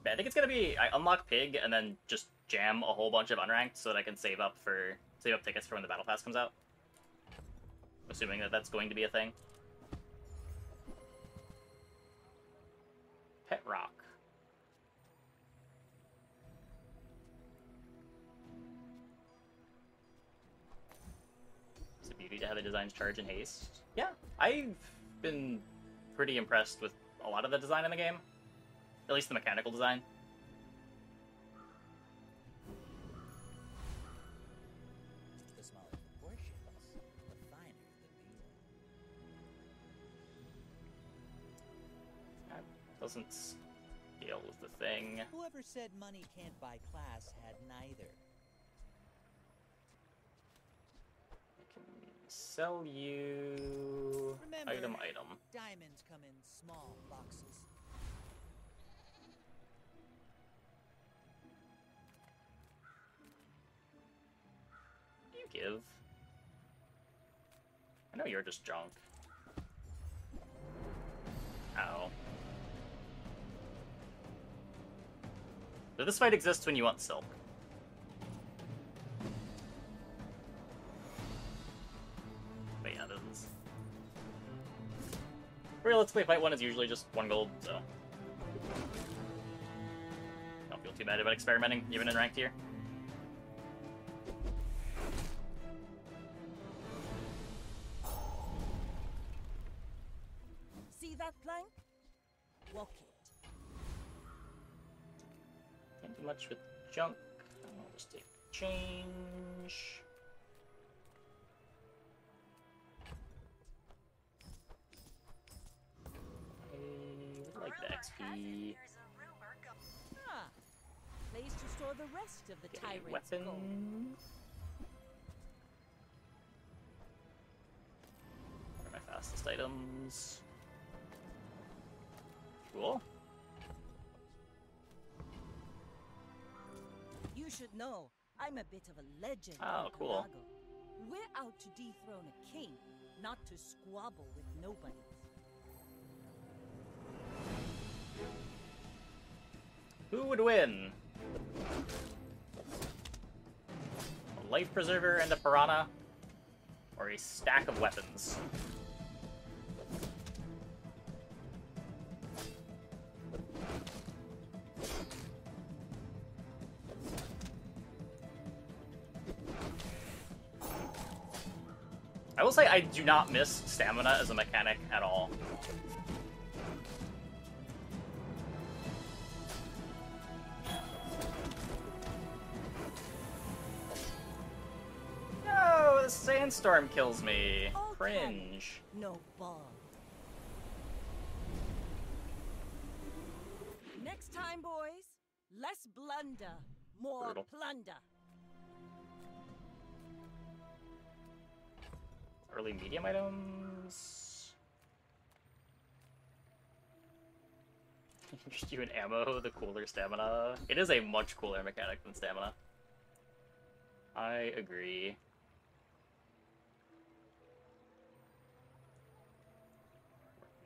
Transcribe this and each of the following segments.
I think it's gonna be I unlock Pig and then just jam a whole bunch of unranked so that I can save up tickets for when the battle pass comes out. Assuming that that's going to be a thing. Pet Rock. It's a beauty to have the designs charge and haste. Yeah, I've been pretty impressed with a lot of the design in the game. At least the mechanical design. The smaller the portions, the finer the meal. That doesn't scale with the thing. Whoever said money can't buy class had neither. I can sell you... Remember, item. diamonds come in small boxes. You give. I know you're just junk. Ow. So this fight exists when you want silk. But yeah, this is... Real Let's Play Fight 1 is usually just 1 gold, so... Don't feel too bad about experimenting, even in ranked tier. See that plank? Walk it. Can't do much with junk. I'll just take change. I would like the XP. Ah, place to store the rest of the Get tyrant's a weapon. gold. What are my fastest items? Cool. You should know, I'm a bit of a legend. Oh, in cool. Pelago. We're out to dethrone a king, not to squabble with nobody. Who would win? A life preserver and a piranha? Or a stack of weapons? I will say I do not miss stamina as a mechanic at all. No, the sandstorm kills me. All Cringe. cannon, no ball. Next time, boys, less blunder, more Brutal. plunder. Early medium items. Just you and ammo, the cooler stamina. It is a much cooler mechanic than stamina. I agree.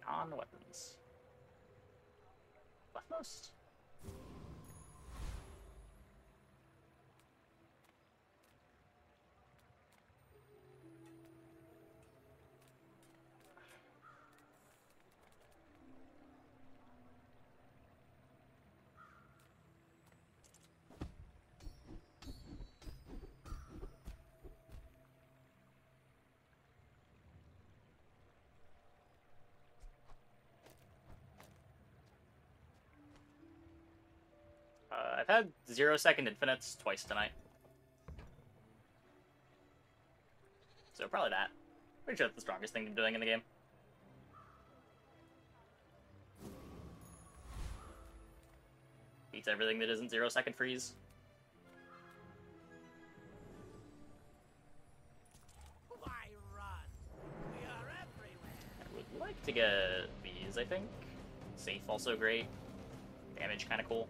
Non-weapons. Leftmost. I've had 0-second infinites twice tonight. So probably that. Pretty sure that's the strongest thing I'm doing in the game. Beats everything that isn't 0-second freeze. Why run? We are everywhere. I would like to get these, I think. Safe also great. Damage kind of cool.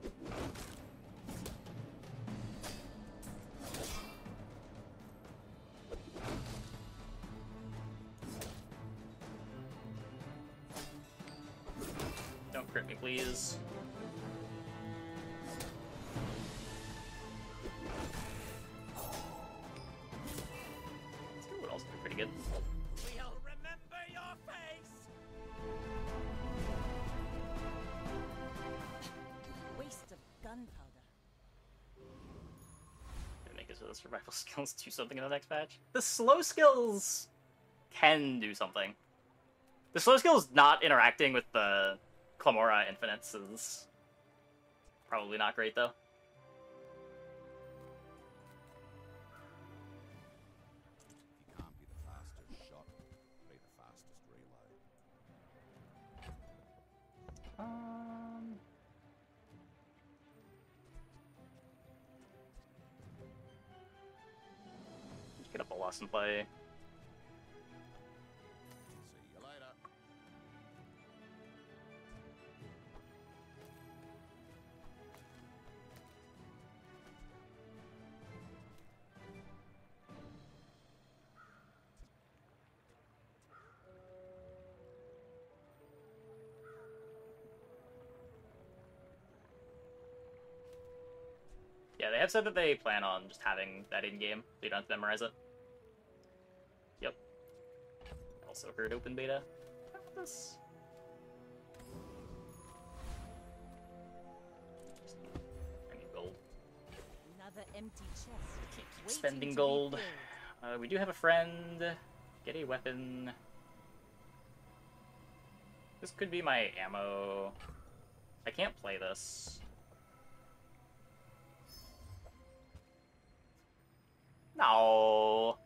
Don't crit me, please. the survival skills do something in the next patch? The slow skills can do something. The slow skills not interacting with the Clamora infinites is probably not great, though. If you can't be the fastest shot, be the fastest reload. Just get up a loss and play. See you later. Yeah, they have said that they plan on just having that in-game, so you don't have to memorize it. Yep. Also heard open beta. This. I need gold. Another empty chest. Keep waiting spending to be gold. filled. We do have a friend. Get a weapon. This could be my ammo. I can't play this. No.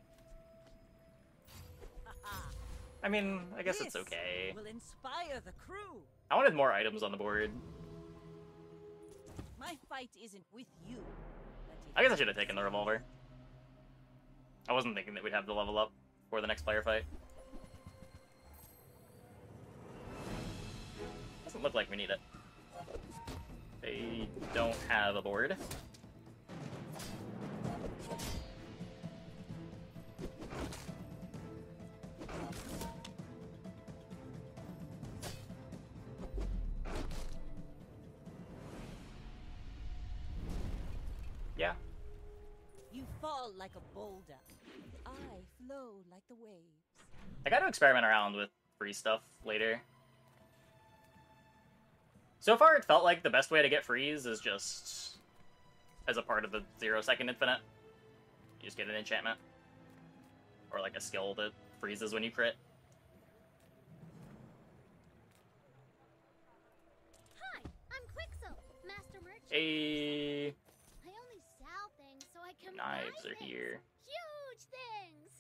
I mean, I guess it's This okay. will inspire the crew. I wanted more items on the board. My fight isn't with you. but it I guess I is should have taken the revolver. I wasn't thinking that we'd have the level up for the next player fight. Doesn't look like we need it. They don't have a board. Yeah. You fall like a boulder. I flow like the waves. I got to experiment around with free stuff later. So far, it felt like the best way to get freeze is just as a part of the 0-second infinite. You just get an enchantment. Or like a skill that freezes when you crit. Hi, I'm Quixel, Master Merchant. Hey, I only sell things so I can knives buy are things. here. Huge things.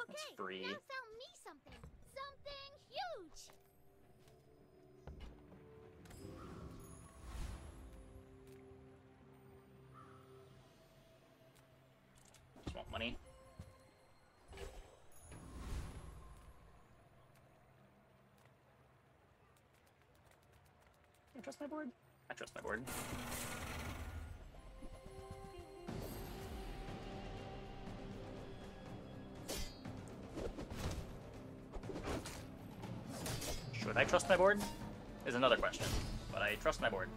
Okay, free. now sell me something. Something huge. Just want money. I trust my board. I trust my board. Should I trust my board? Is another question. But I trust my board.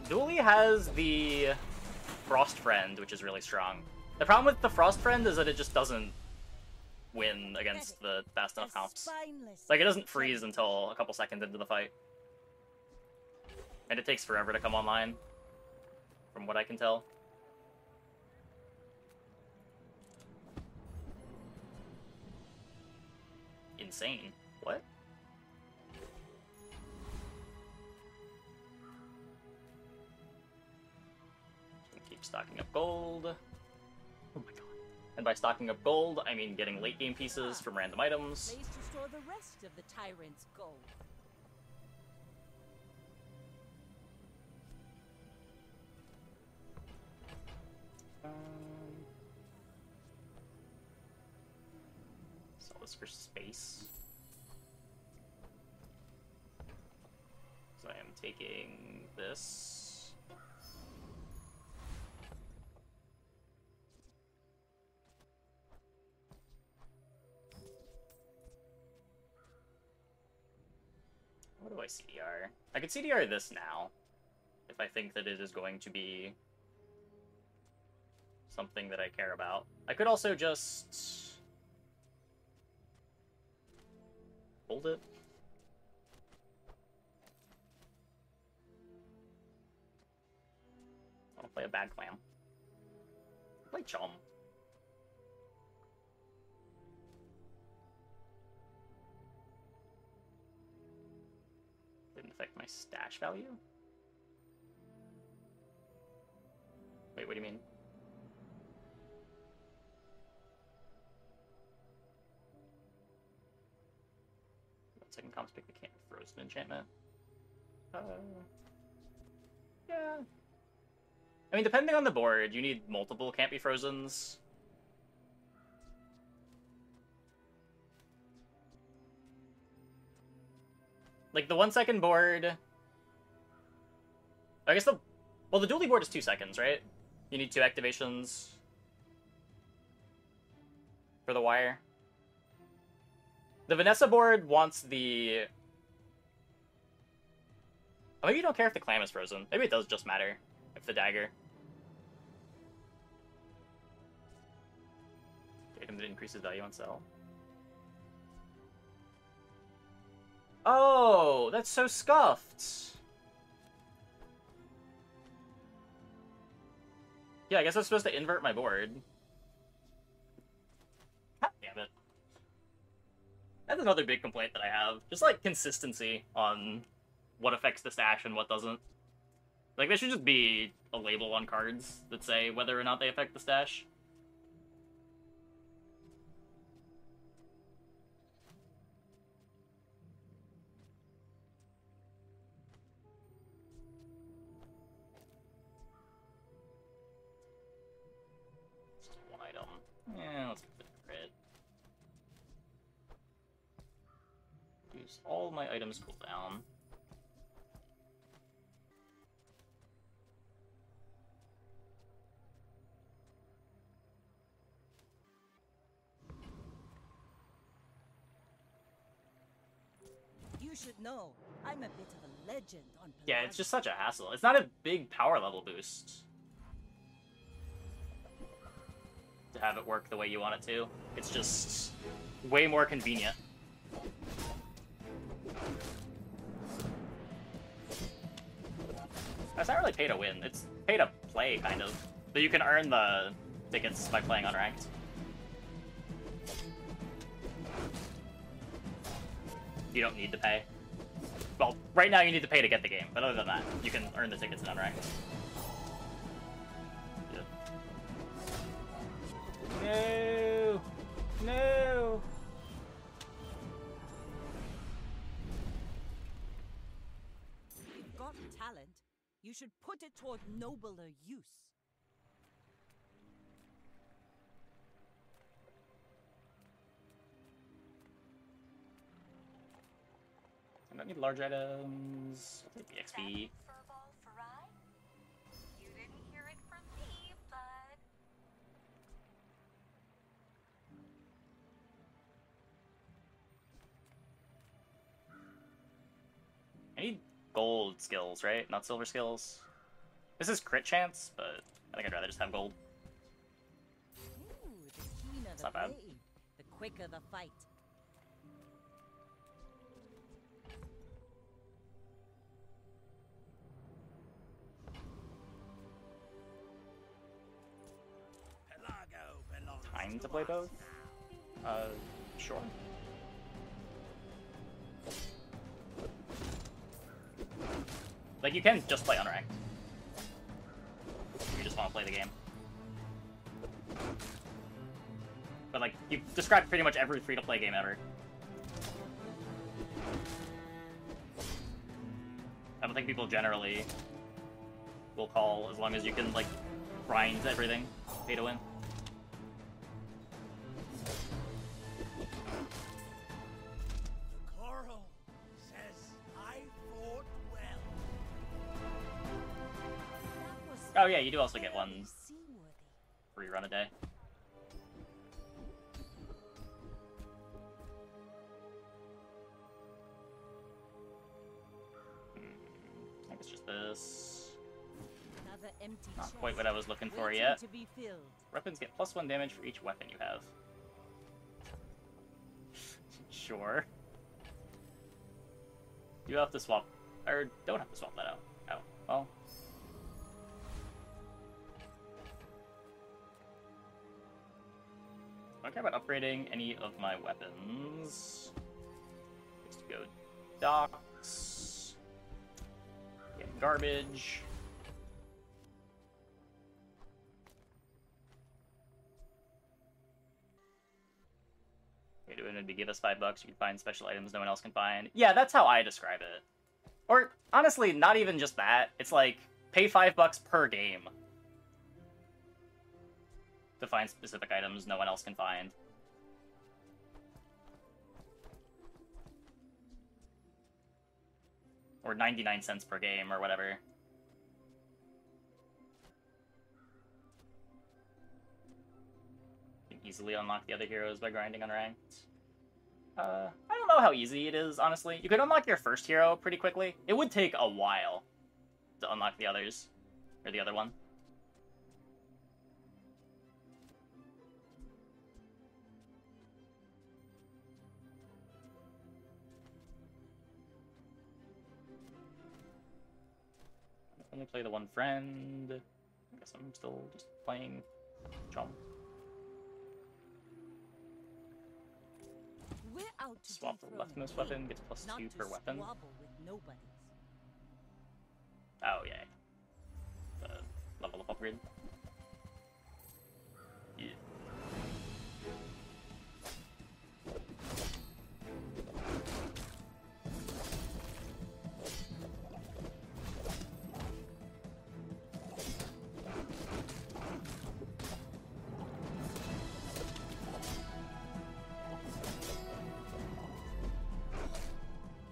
Dooley has the Frost Friend, which is really strong. The problem with the Frost Friend is that it just doesn't win against the fast enough A comps. spineless Like, it doesn't freeze until a couple seconds into the fight. And it takes forever to come online, from what I can tell. Insane. What? Keep stocking up gold. Oh my god. And by stocking up gold, I mean getting late game pieces from random items. place to store the rest of the tyrant's gold. Sell this for space. So I am taking this. What do I CDR? I could CDR this now, if I think that it is going to be something that I care about. I could also just hold it. Play a bad clam. Play Chum. Didn't affect my stash value? Wait, what do you mean? Second comps pick the can't be frozen enchantment. Yeah. I mean, depending on the board, you need multiple can't be frozens. Like the 1 second board. I guess the dually board is 2 seconds, right? You need 2 activations for the wire. The Vanessa board wants the... Oh, maybe you don't care if the clam is frozen. Maybe it does just matter if the dagger. Item that increases value on sell. Oh, that's so scuffed. Yeah, I guess I was supposed to invert my board. God damn it. That's another big complaint that I have. Just, like, consistency on what affects the stash and what doesn't. Like, there should just be a label on cards that say whether or not they affect the stash. Just one item. Yeah, let's get the crit. Use all my items cool down. You should know, I'm a bit of a legend on Yeah, it's Pelagia. just such a hassle. It's not a big power level boost to have it work the way you want it to. It's just way more convenient. It's not really pay to win. It's pay to play, kind of. But you can earn the tickets by playing unranked. You don't need to pay. Well, right now you need to pay to get the game, but other than that, you can earn the tickets in unranked. Yeah. No! No! You've got talent. You should put it toward nobler use. I don't need large items. I'll take the XP. Furball Farai? You didn't hear it from me, bud. I need gold skills, right? Not silver skills. This is crit chance, but I think I'd rather just have gold. Ooh, the keener It's the not bad. blade, the quicker the fight. Pelago belongs Time to play us both? now. Sure. Like, you can just play unranked. If you just want to play the game. But, like, you've described pretty much every free-to-play game ever. I don't think people generally will call as long as you can, like, grind everything, pay to win. The coral says I fought well. That was Oh yeah, you do also get very one seaworthy. free run a day. I think it's just this. Another empty Not chest, quite what I was looking for waiting yet. to be filled. Weapons get +1 damage for each weapon you have. Sure. You have to swap, or don't have to swap that out. Oh, well. I don't care about upgrading any of my weapons. Just go docks. Get garbage. It would be give us $5. You can find special items no one else can find. Yeah, that's how I describe it. Or honestly, not even just that. It's like pay $5 per game to find specific items no one else can find. Or 99 cents per game, or whatever. You can easily unlock the other heroes by grinding on ranked. I don't know how easy it is, honestly. You could unlock your first hero pretty quickly. It would take a while to unlock the others. Or the other one. Only play the one friend. I guess I'm still just playing Chom. We're out to Swap the dethrone leftmost hate, weapon, gets plus not 2 to per weapon. squabble with nobodies. Oh, yeah. The level up upgrade. Yeah.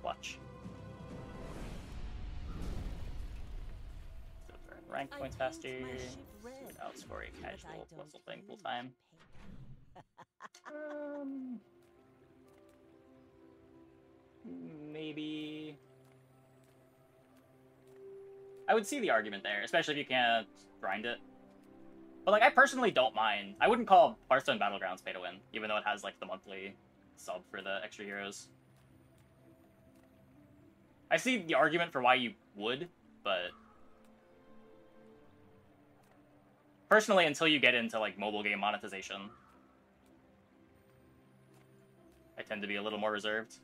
Watch. Rank I points paint faster. my ship red, Outscore a but I casual don't puzzle thing full really time. Maybe. I would see the argument there, especially if you can't grind it. But like, I personally don't mind. I wouldn't call Hearthstone Battlegrounds pay to win, even though it has like the monthly sub for the extra heroes. I see the argument for why you would, but personally, until you get into like mobile game monetization, I tend to be a little more reserved.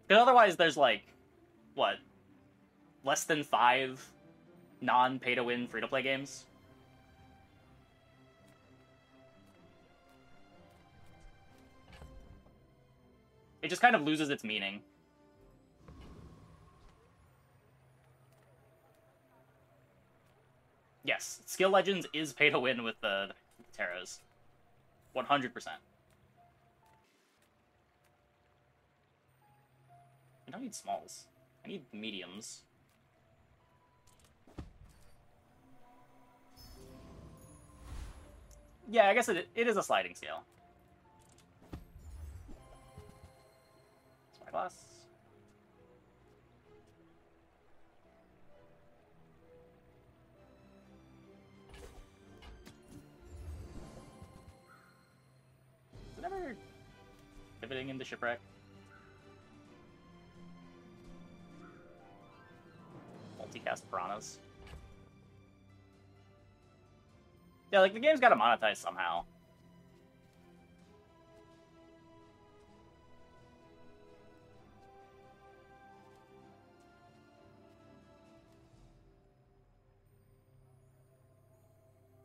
Because otherwise, there's like, what, less than 5 non-pay-to-win free-to-play games? It just kind of loses its meaning. Yes, Skill Legends is pay-to-win with the Terras. 100%. I don't need smalls. I need mediums. Yeah, I guess it is a sliding scale. Spyglass. Is it ever pivoting into shipwreck? Multicast piranhas. Yeah, like the game's gotta monetize somehow.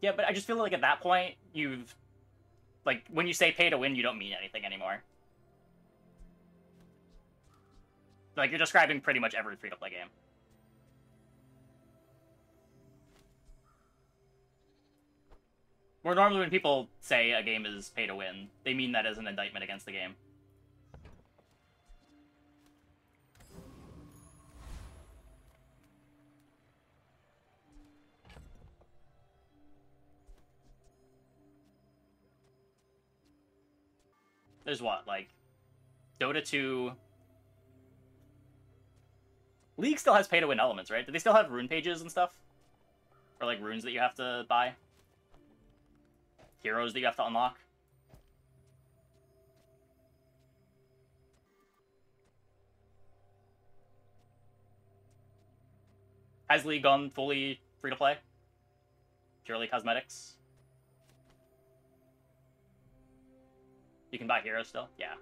Yeah, but I just feel like at that point, you've... Like, when you say pay to win, you don't mean anything anymore. Like, you're describing pretty much every free-to-play game. Where normally when people say a game is pay to win, they mean that as an indictment against the game. There's what, like, Dota 2... League still has pay-to-win elements, right? Do they still have rune pages and stuff? Or, like, runes that you have to buy? Heroes that you have to unlock? Has League gone fully free-to-play? purely cosmetics. You can buy heroes still? Yeah.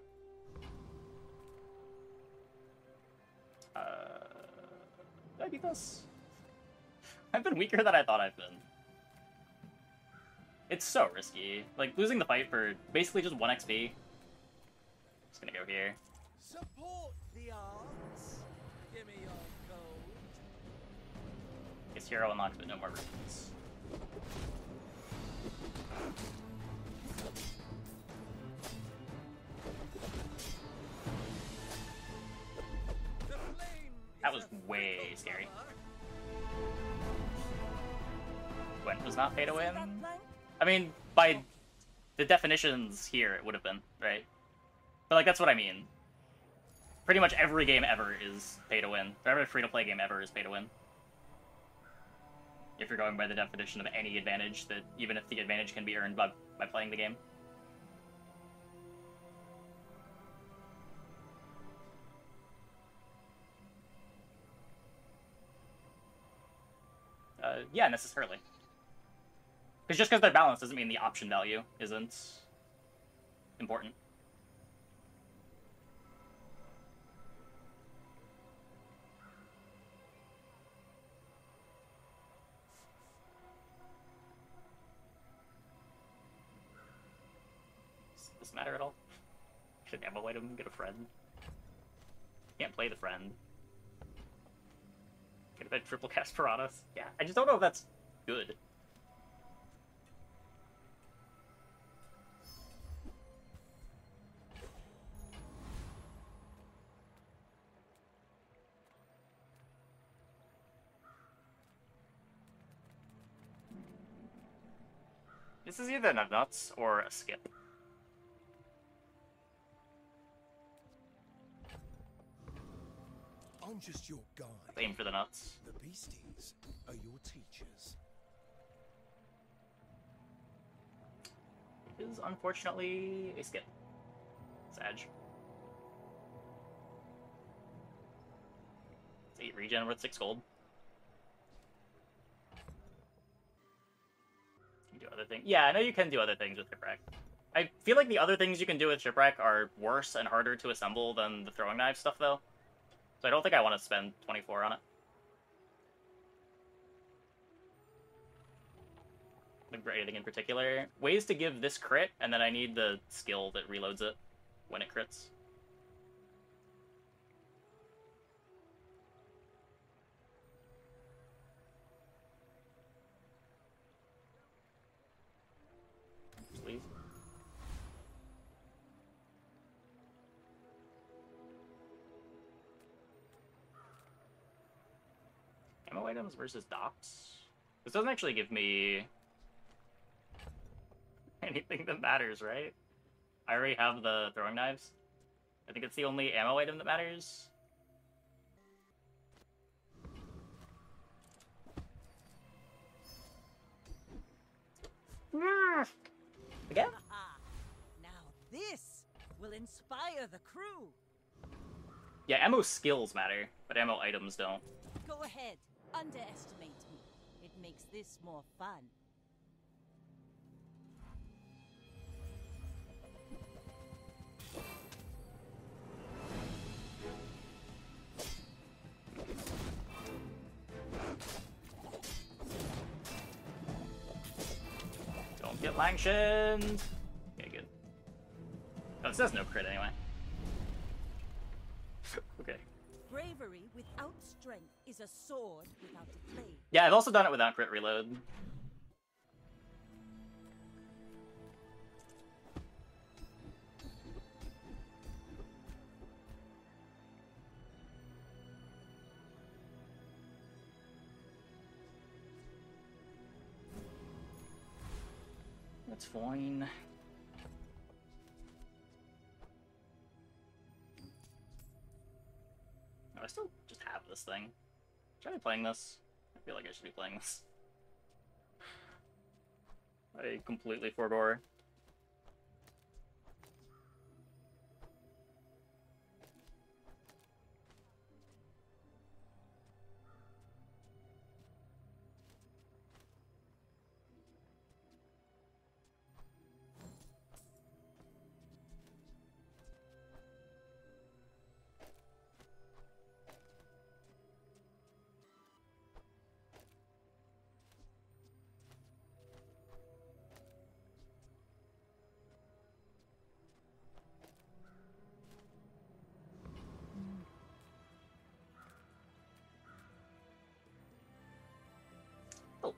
Did I beat this? I've been weaker than I thought I've been. It's so risky. Like, losing the fight for basically just 1 XP. Just gonna go here. Support the arts. Give me your code. Guess hero unlocks, but no more recruits. The flame That is was a way fickle scary. power. Gwent was not pay to See win. that plank? I mean, by the definitions here, it would have been, right? But, like, that's what I mean. Pretty much every game ever is pay to win. Every free-to-play game ever is pay to win. If you're going by the definition of any advantage, that even if the advantage can be earned by playing the game. Yeah, necessarily. Because just because they're balanced doesn't mean the option value isn't important. Does this matter at all? Should ammo item get a friend? Can't play the friend. Get a bit triple cast piranhas. Yeah, I just don't know if that's good. This is either a nuts or a skip. I'm just your guide. Aim for the nuts. The beasties are your teachers. Is unfortunately a skip. Sag. It's 8 regen worth 6 gold. You can do other things. Yeah, I know you can do other things with Shipwreck. I feel like the other things you can do with Shipwreck are worse and harder to assemble than the throwing knife stuff, though. So I don't think I want to spend 24 on it. Looking for anything in particular. Ways to give this crit, and then I need the skill that reloads it when it crits. Just leave. Ammo items versus docks. This doesn't actually give me anything that matters, right? I already have the throwing knives. I think it's the only ammo item that matters. Again? Ah, now this will inspire the crew. Yeah, ammo skills matter, but ammo items don't. Go ahead, underestimate me. It makes this more fun. Don't get langshened. Okay, good. Oh, it says no crit anyway. Okay. Bravery without strength is a sword without a blade. Yeah, I've also done it without crit reload. That's fine. Oh, I still just have this thing. Should I be playing this? I feel like I should be playing this. I completely forbore.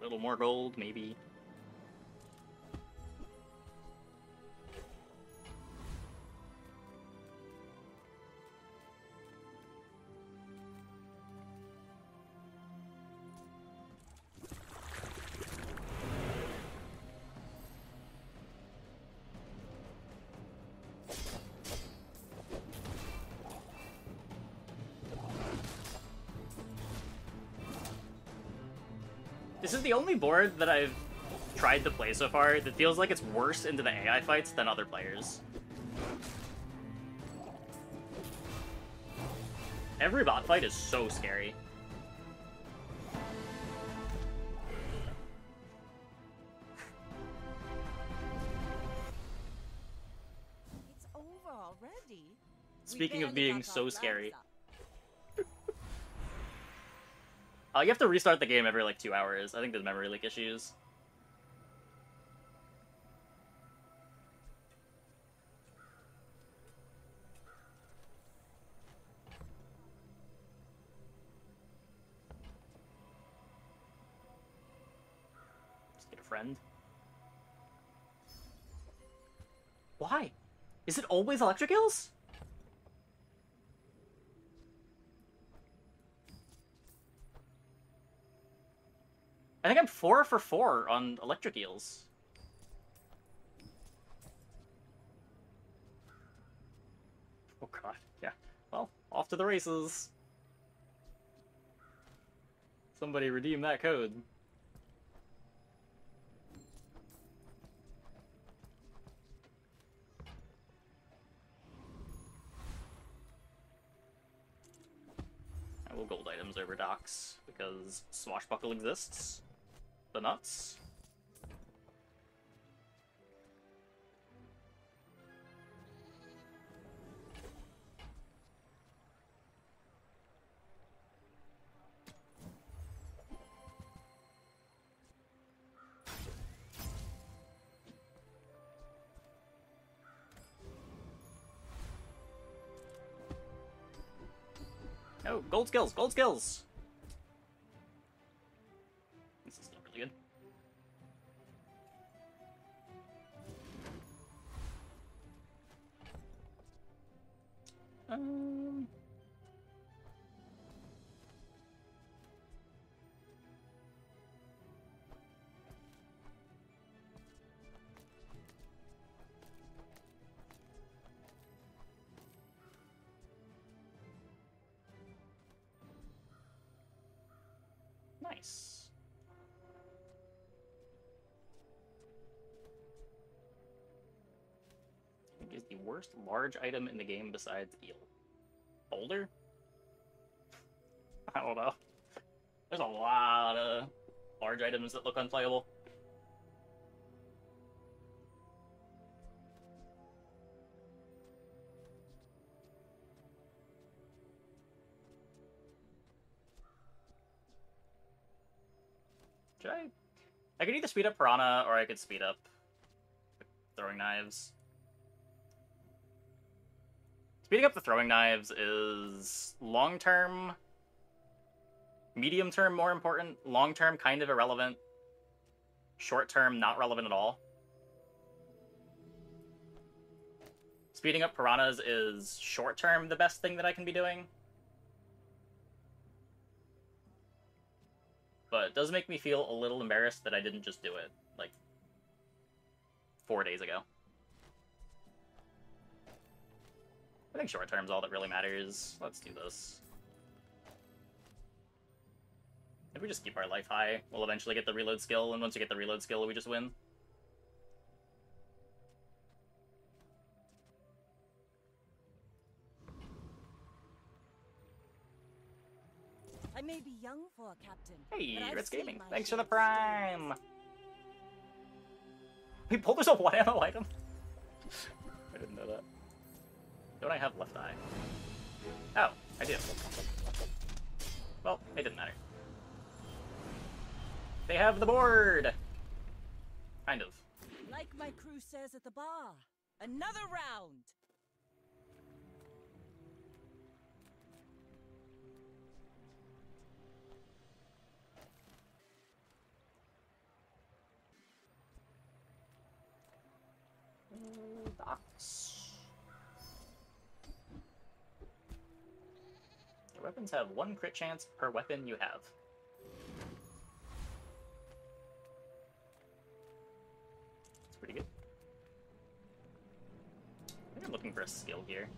A little more gold, maybe. This is the only board that I've tried to play so far that feels like it's worse into the AI fights than other players. Every bot fight is so scary. It's over already. Speaking of being so scary. You have to restart the game every, like, 2 hours. I think there's memory leak issues. Just get a friend. Why? Is it always electric ills? I think I'm 4 for 4 on electric eels. Oh god, yeah. Well, off to the races. Somebody redeem that code. I will gold items over docks, because Swashbuckle exists. The nuts. Oh, gold skills, gold skills! This is still really good. Nice. I think is the worst large item in the game besides eel. Boulder? I don't know. There's a lot of large items that look unplayable. Should I could either speed up Piranha, or I could speed up throwing knives. Speeding up the throwing knives is long-term, medium-term more important, long-term kind of irrelevant, short-term not relevant at all. Speeding up Piranhas is short-term the best thing that I can be doing. But it does make me feel a little embarrassed that I didn't just do it, like, 4 days ago. I think short term's all that really matters. Let's do this. If we just keep our life high, we'll eventually get the reload skill, and once we get the reload skill, we just win. I may be young for a captain. Hey, but I've Ritz seen Gaming, my thanks for the share of prime! Wait, Boulder's a 1 ammo item? I didn't know that. Don't I have left eye? Oh, I do. Well, it didn't matter. They have the board! Kind of. Like my crew says at the bar, another round. box. Your weapons have 1 crit chance per weapon you have. That's pretty good. I think I'm looking for a skill here.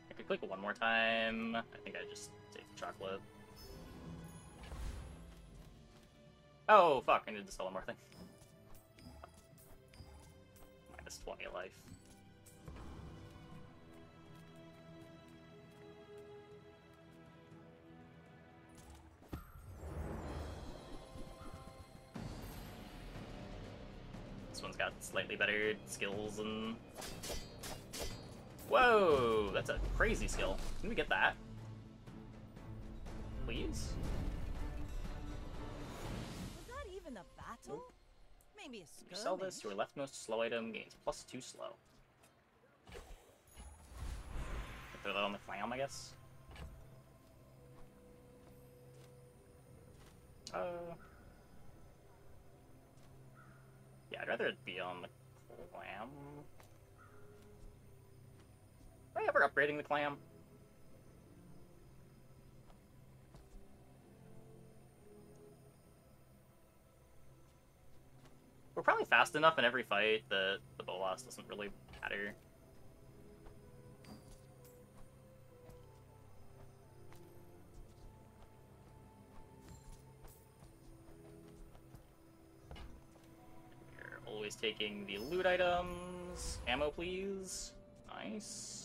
I could click it one more time. I think I just take the chocolate. Oh, fuck, I need to sell one more thing. Minus 20 life. This one's got slightly better skills and... Whoa! That's a crazy skill. Can we get that? Please? Was that even a battle? Nope. Maybe a You skirmish. sell this, your leftmost slow item gains +2 slow. Throw that on the clam, I guess? Yeah, I'd rather it be on the clam. Am I ever upgrading the clam? We're probably fast enough in every fight that the bolas doesn't really matter. We're always taking the loot items. Ammo, please. Nice.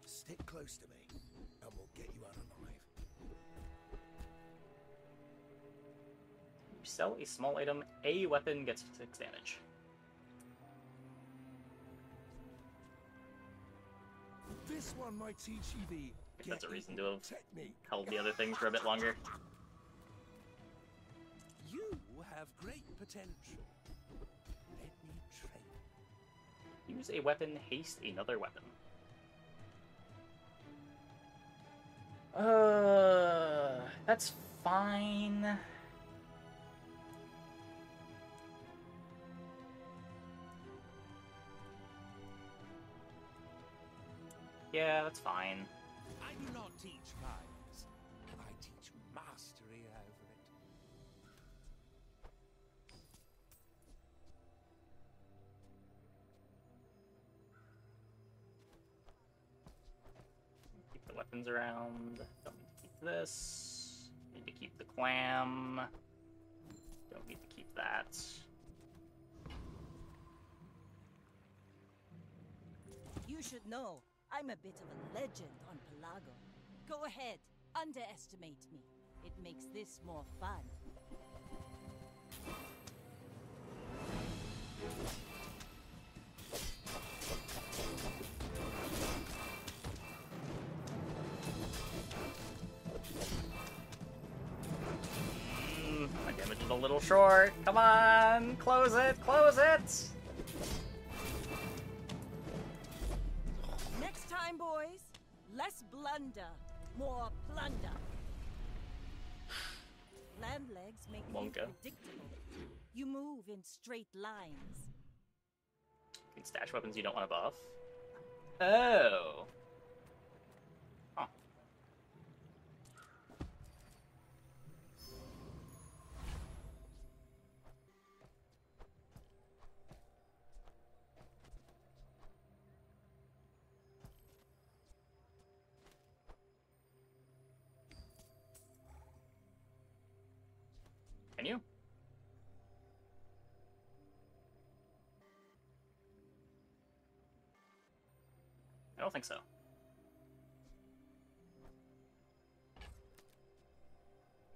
Stick close to me, and we'll get you out alive. You sell a small item, a weapon gets 6 damage. This one might teach you the If that's a get reason to have technique. held the other things for a bit longer. You have great potential. Let me train. Use a weapon, haste another weapon. That's fine. Yeah, that's fine. I do not teach violence. I teach mastery over it. Keep the weapons around. Don't need to keep this. Need to keep the clam. Don't need to keep that. You should know, I'm a bit of a legend on Pelago. Go ahead, underestimate me. It makes this more fun. My damage is a little short. Come on, close it, close it! Next time, boys, less blunder, more plunder. Land legs make you Wonka. predictable. You move in straight lines. You can stash weapons you don't want to buff. Oh. Huh. Can you? I don't think so.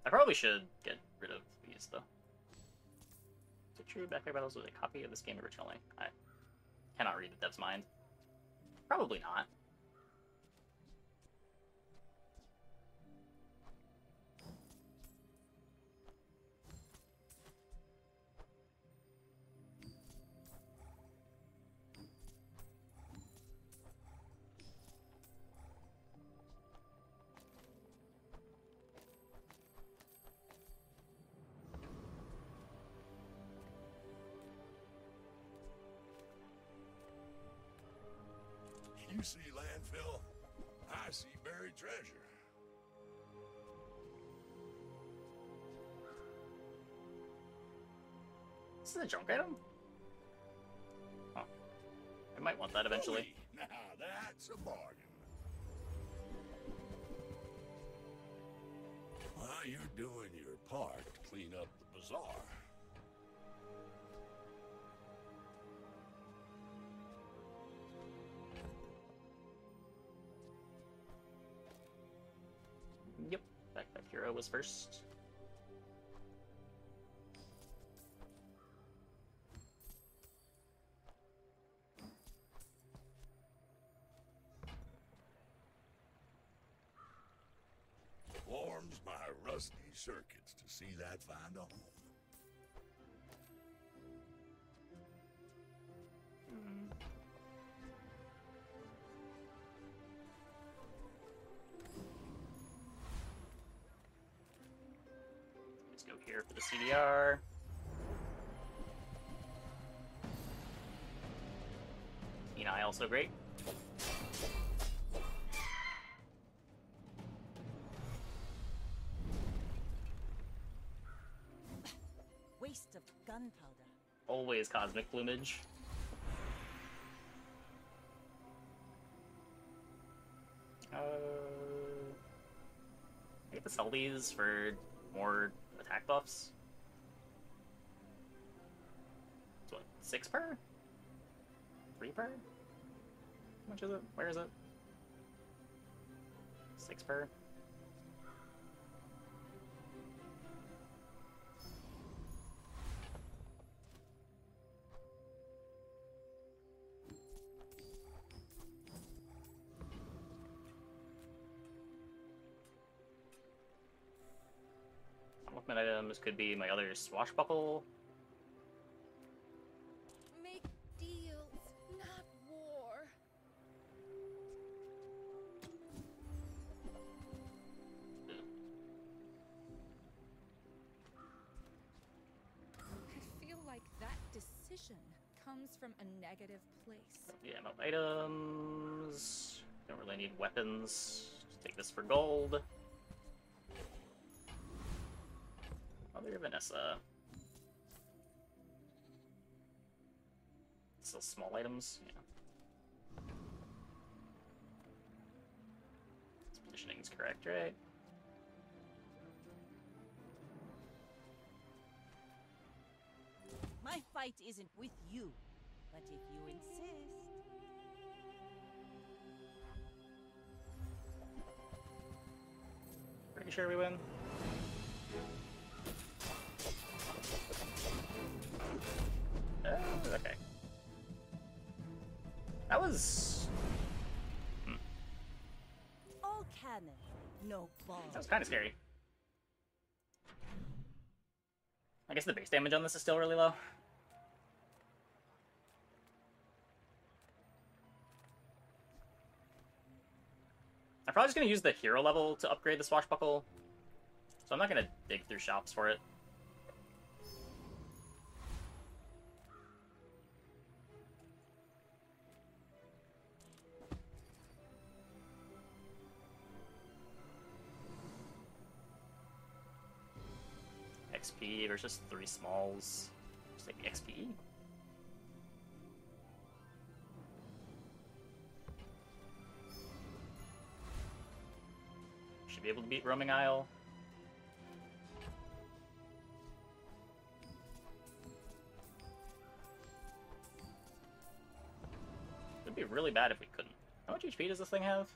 I probably should get rid of these, though. Is it true Backpack Battles was a copy of this game originally? I cannot read the dev's mind. Probably not. You see landfill, I see buried treasure. This is a junk item? Oh. I might want that eventually. Ooh, now that's a bargain. Well, you're doing your part to clean up the bazaar. Yep, Backpack Hero was first. Warms my rusty circuits to see that find a home. Let's go here for the CDR. Kenai also great. Waste of gunpowder. Always cosmic plumage. I get to sell these for more attack buffs. It's what, 6 per? 3 per? How much is it? Where is it? 6 per? Unlockment items could be my other swashbuckle. Make deals, not war. I feel like that decision comes from a negative place. Yeah, no items. Don't really need weapons. Just take this for gold. Mother Vanessa. Still small items, yeah. This positioning is correct, right? My fight isn't with you, but if you insist. Pretty sure we win. Okay. That was... All cannon, no ball. That was kind of scary. I guess the base damage on this is still really low. I'm probably just going to use the hero level to upgrade the swashbuckle, so I'm not going to dig through shops for it. XP versus 3 smalls. Just take the XP. Should be able to beat Roaming Isle. It'd be really bad if we couldn't. How much HP does this thing have?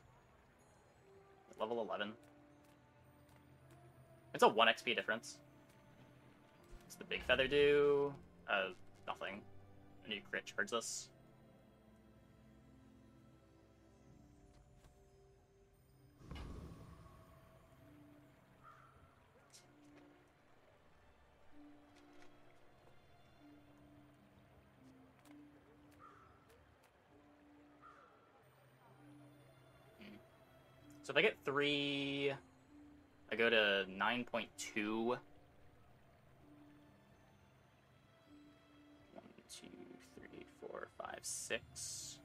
Level 11. It's a 1 XP difference. What's the big feather do? Nothing. A new crit charges us. So if I get 3, I go to 9.2. 1, 2, 3, 4, 5, 6.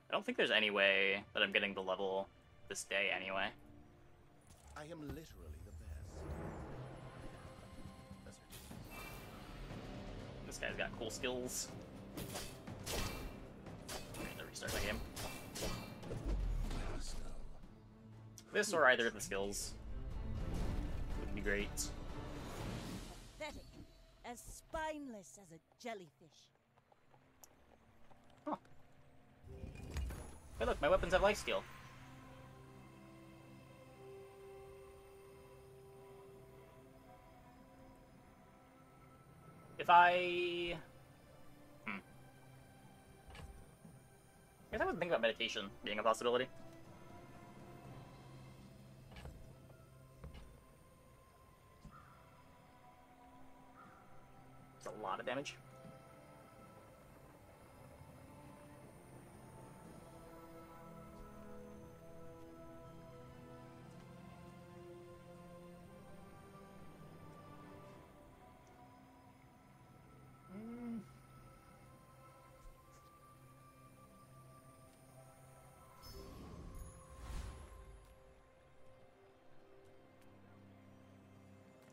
I don't think there's any way that I'm getting the level this day anyway. I am literally the best. That's ridiculous. This guy's got cool skills. I'm gonna restart my game. Hostile. This or either of the skills would be great. Pathetic. As spineless as a jellyfish. Huh. Hey look, my weapons have lifesteal. If I... I guess I wasn't thinking about meditation being a possibility. It's a lot of damage.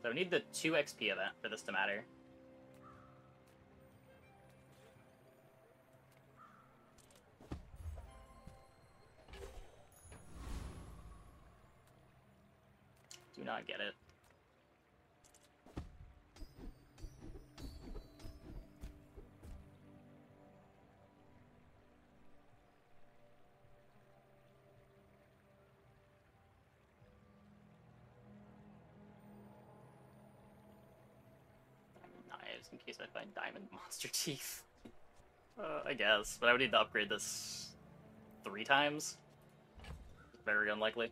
So I need the 2 XP event for this to matter. Do not get it. Knives in case I find diamond monster teeth. I guess, but I would need to upgrade this 3 times. Very unlikely.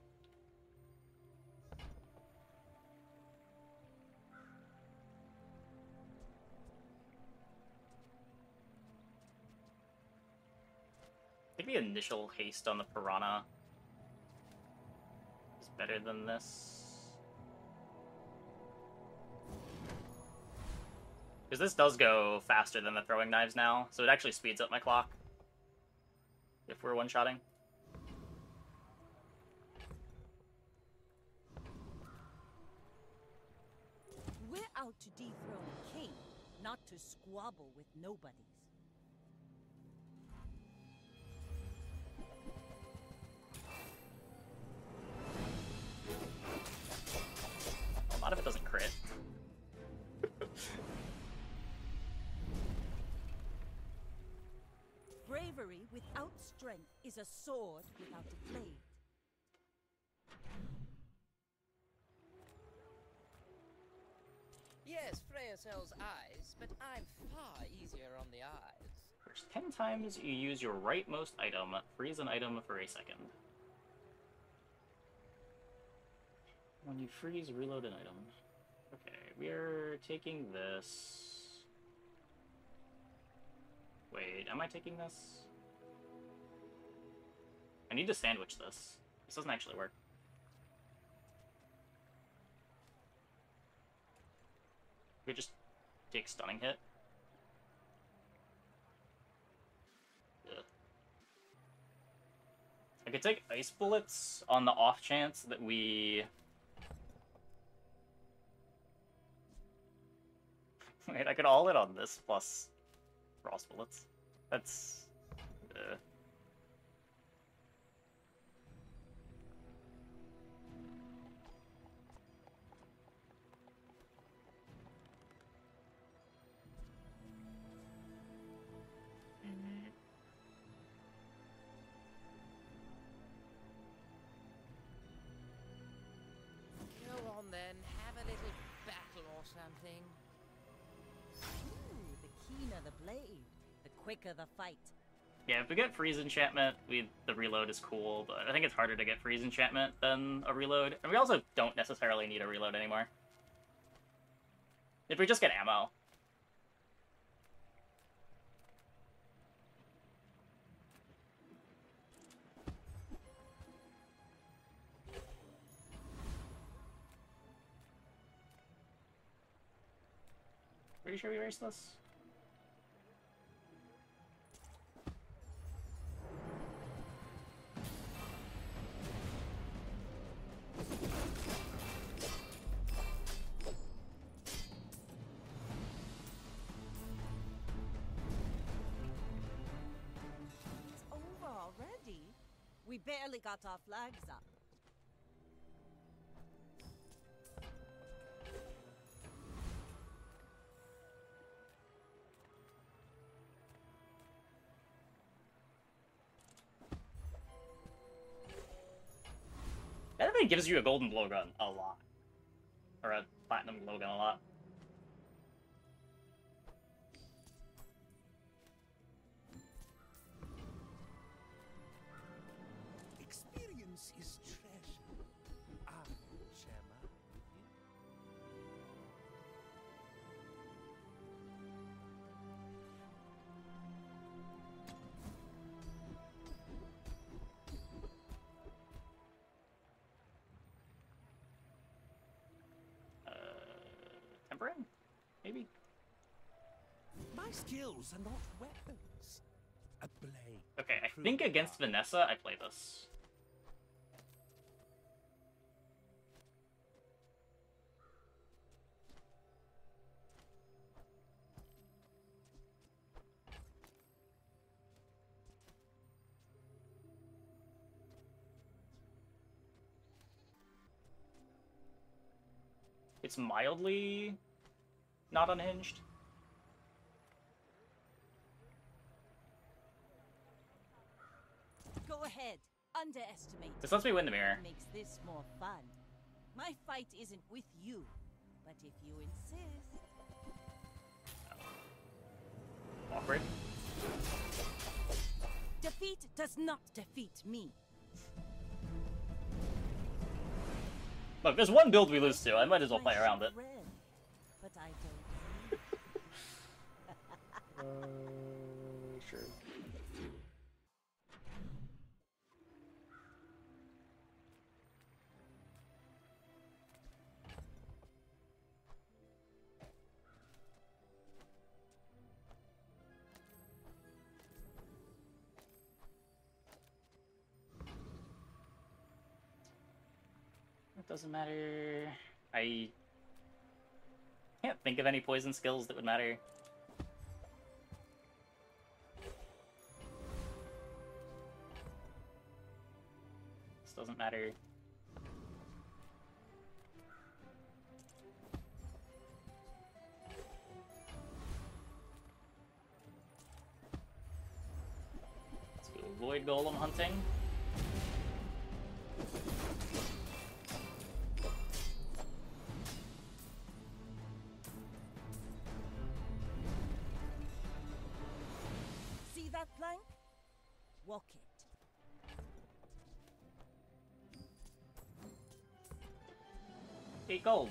I think the initial haste on the piranha is better than this. Because this does go faster than the throwing knives now, so it actually speeds up my clock if we're one-shotting. We're out to dethrone a king, not to squabble with nobodies. A lot of it doesn't crit. Bravery without strength is a sword without a blade. Yes, Freya sells eyes, but I'm far easier on the eyes. First 10 times you use your rightmost item, freeze an item for a second. When you freeze, reload an item. Okay, we're taking this. Wait, am I taking this? I need to sandwich this. This doesn't actually work. We just take stunning hit. Ugh. I could take ice bullets on the off chance that we... Wait, I could all in on this plus frost bullets. That's... Go on then, have a little battle or something. Ooh, the keener the blade, the quicker the fight. Yeah, if we get freeze enchantment, the reload is cool, but I think it's harder to get freeze enchantment than a reload. And we also don't necessarily need a reload anymore. If we just get ammo. Pretty sure we erased this? barely got our flags up. That thing gives you a golden blowgun a lot. Or a platinum blowgun a lot. Experience is treasure. I will share mine with you. Tempering? Maybe? My skills are not weapons. A blade. Okay, I think against Vanessa, I play this. It's mildly not unhinged. Go ahead, underestimate. This lets me win the mirror. Makes this more fun. My fight isn't with you, but if you insist. Awkward. Defeat does not defeat me. Look, there's one build we lose to. I might as well play around it. Red, but I don't. Sure. It doesn't matter. I can't think of any poison skills that would matter. This doesn't matter. Let's go Void Golem hunting. See that plank? Walk it. 8 gold.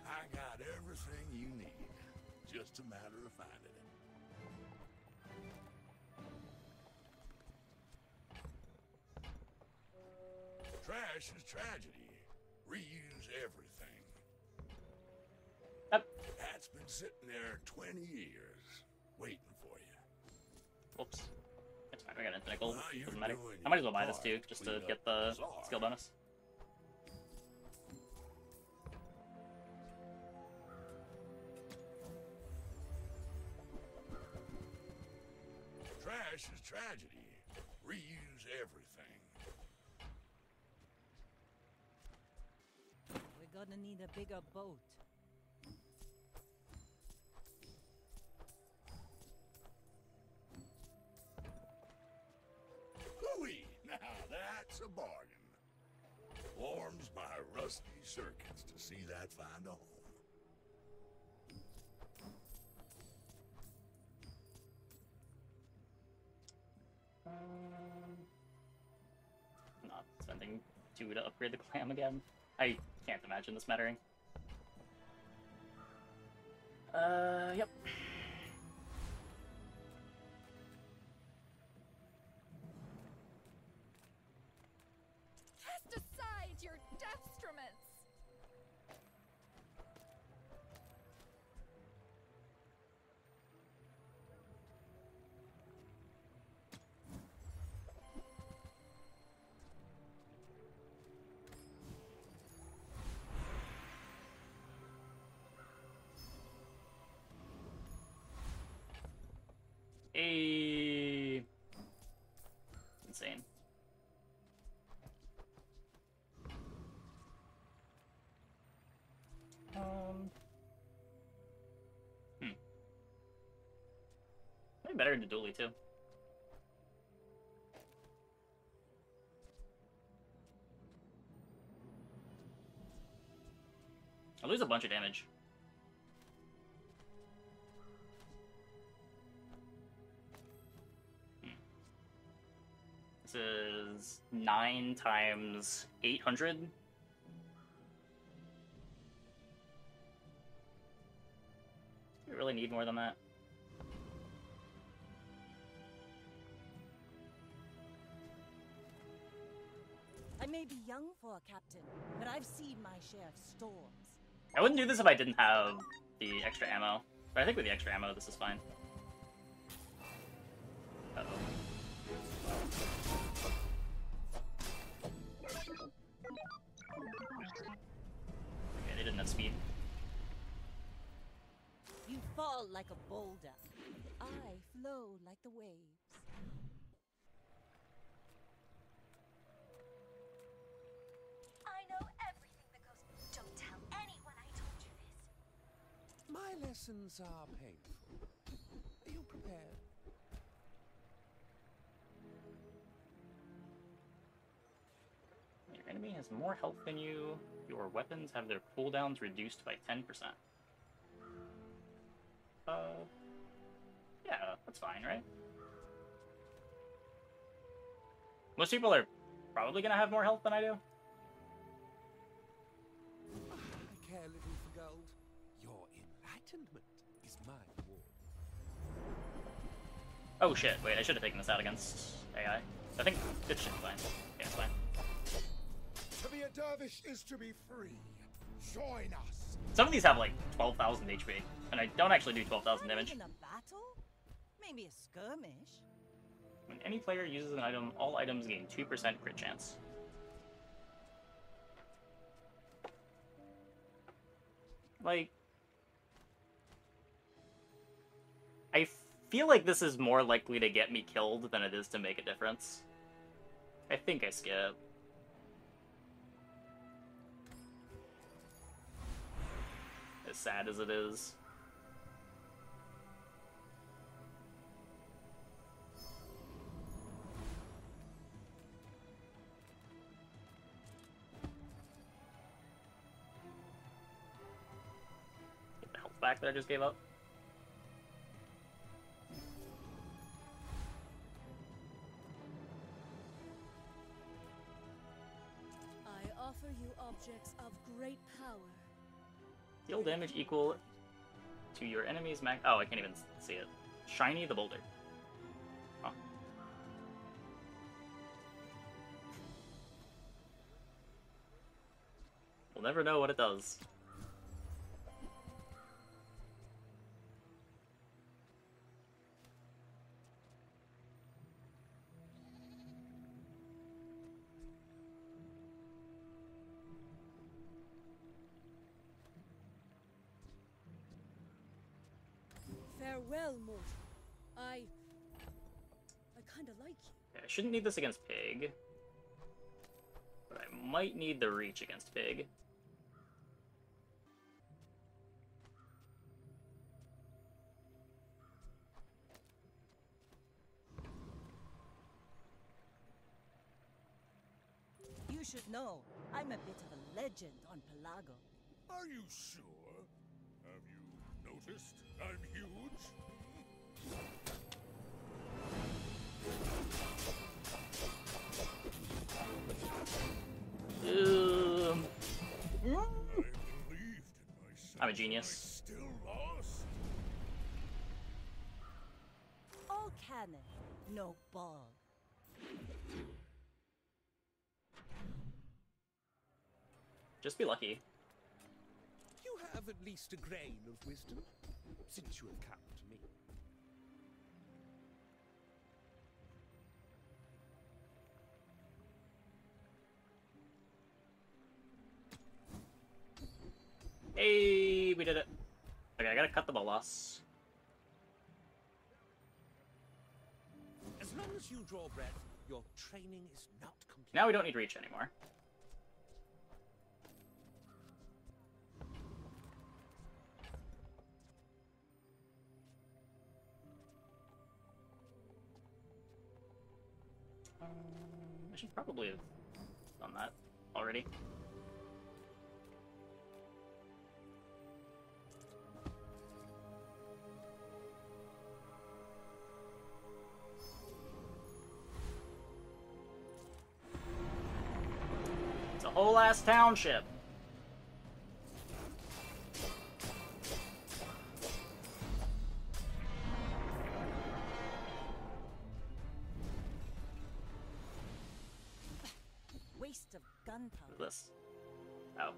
I got everything you need. Just a matter of finding it. Trash is tragedy. Reuse everything. Yep. That's been sitting there 20 years, waiting for you. Whoops. It's fine, we got infinite gold. Well, you're Doesn't matter. doing I might as well buy your this too, part just to to clean get up the Bazaar. skill bonus. Trash is tragedy. Reuse everything. We're gonna need a bigger boat. Hooey! Now that's a bargain. Warms my rusty circuits to see that find a home. Not spending 2 to upgrade the clam again. I can't imagine this mattering. Yep. Cast aside your destruments! A insane. Maybe better to dually too. I lose a bunch of damage. This is 9 times 800. You really need more than that. I may be young for a captain, but I've seen my share of storms. I wouldn't do this if I didn't have the extra ammo. But I think with the extra ammo, this is fine. Uh-oh. Okay, they didn't have speed. You fall like a boulder. I flow like the waves. I know everything that goes. Don't tell anyone I told you this. My lessons are painful. Are you prepared? Your enemy has more health than you. Your weapons have their cooldowns reduced by 10%. Yeah, that's fine, right? Most people are probably gonna have more health than I do. I care little for gold. Your enlightenment is my reward. Oh shit, wait, I should have taken this out against AI. I think this shit's fine. Yeah, it's fine. To be a dervish is to be free. Join us. Some of these have like 12,000 HP, and I don't actually do 12,000 Not damage. even a battle? Maybe a skirmish. When any player uses an item, all items gain 2% crit chance. Like, I feel like this is more likely to get me killed than it is to make a difference. I think I skip. As sad as it is. Get the health back that I just gave up. I offer you objects of great power. Deal damage equal to your enemy's max. Oh, I can't even see it. Shiny the boulder. Huh. We'll never know what it does. Farewell, mortal. I kinda like you. Okay, I shouldn't need this against Pig. But I might need the reach against Pig. You should know, I'm a bit of a legend on Pelago. Are you sure? Have you noticed I'm huge? Um, I believed in myself. I'm a genius. I still lost. All cannon, no ball. Just be lucky. You have at least a grain of wisdom, since you have come to me. Hey, we did it. Okay, I gotta cut the bolas. as you draw breath, your training is not complete. Now we don't need reach anymore. I should probably have done that already. It's a whole ass township. Waste of gunpowder. This. Oh.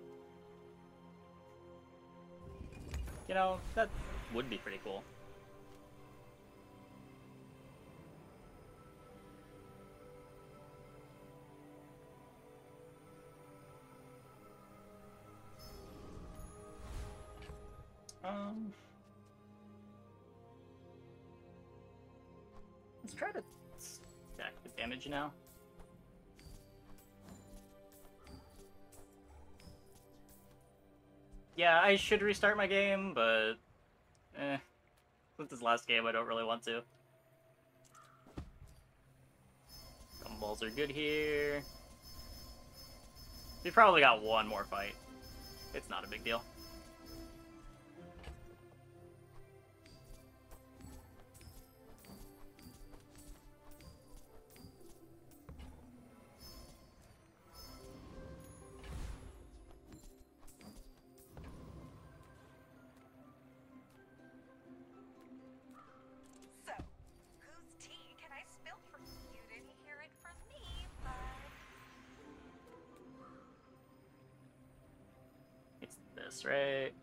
You know, that would be pretty cool. Let's try to stack the damage now. Yeah, I should restart my game, but since this last game, I don't really want to. Gumballs are good here. We probably got one more fight. It's not a big deal. So, whose tea can I spill for you? You didn't hear it from me, but... It's this, right?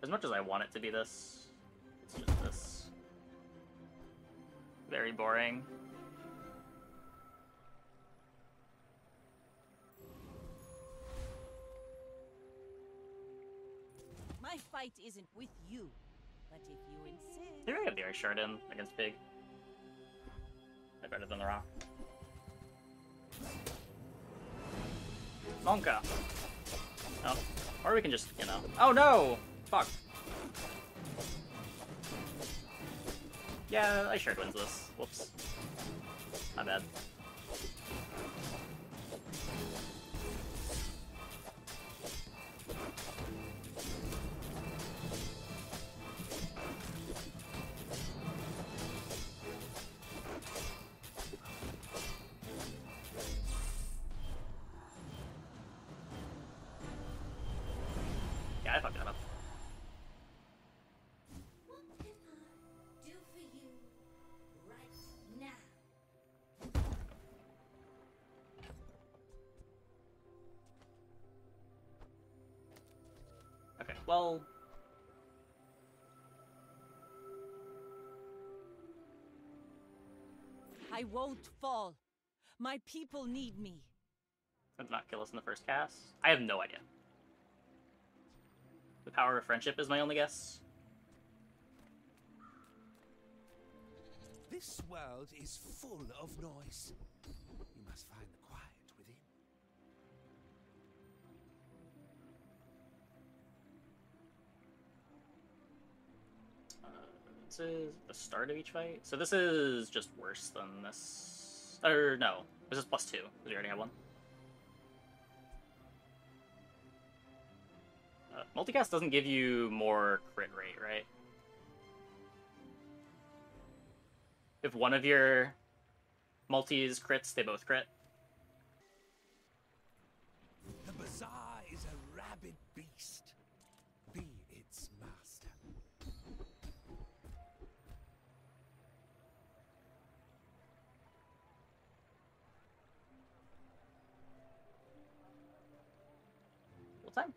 As much as I want it to be this, it's just this. Very boring. My fight isn't with you, but if you insist... Maybe I got the Ice Shard in against Pig. Better than the Rock. Monka! Oh. Or we can just, you know... Oh no! Fuck. Yeah, Ice Shard wins this. Whoops. My bad. Yeah, I fucked that up. What can I do for you right now? Okay, well... I won't fall. My people need me. Did not kill us in the first cast? I have no idea. The power of friendship is my only guess. This world is full of noise. You must find the quiet within. This is the start of each fight. So this is just worse than this. Or no, this is +2, because we already have one. Multicast doesn't give you more crit rate, right? If one of your multis crits, they both crit. The Bazaar is a rabid beast. Be its master. Full time.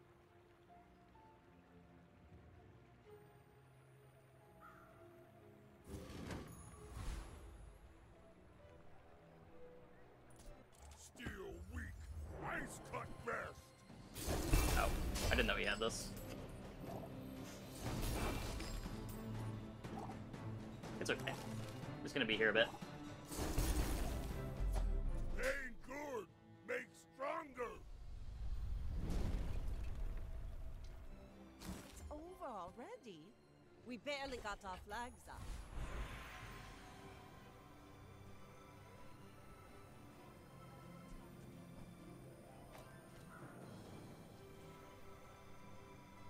Still weak. Ice cut best. Oh, I didn't know he had this. It's okay. I'm just gonna be here a bit. Ain't good, makes stronger. It's over already. We barely got our flags up.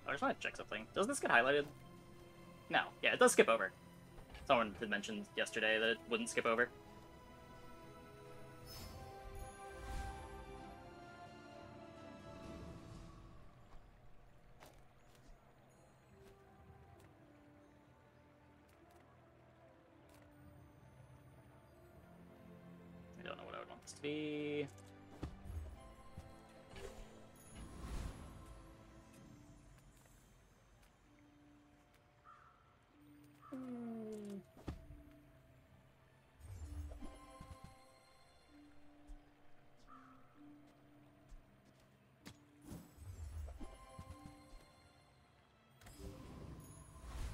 I just want to check something. Doesn't this get highlighted? No. Yeah, it does skip over. Someone had mentioned yesterday that it wouldn't skip over. I don't know what I would want this to be.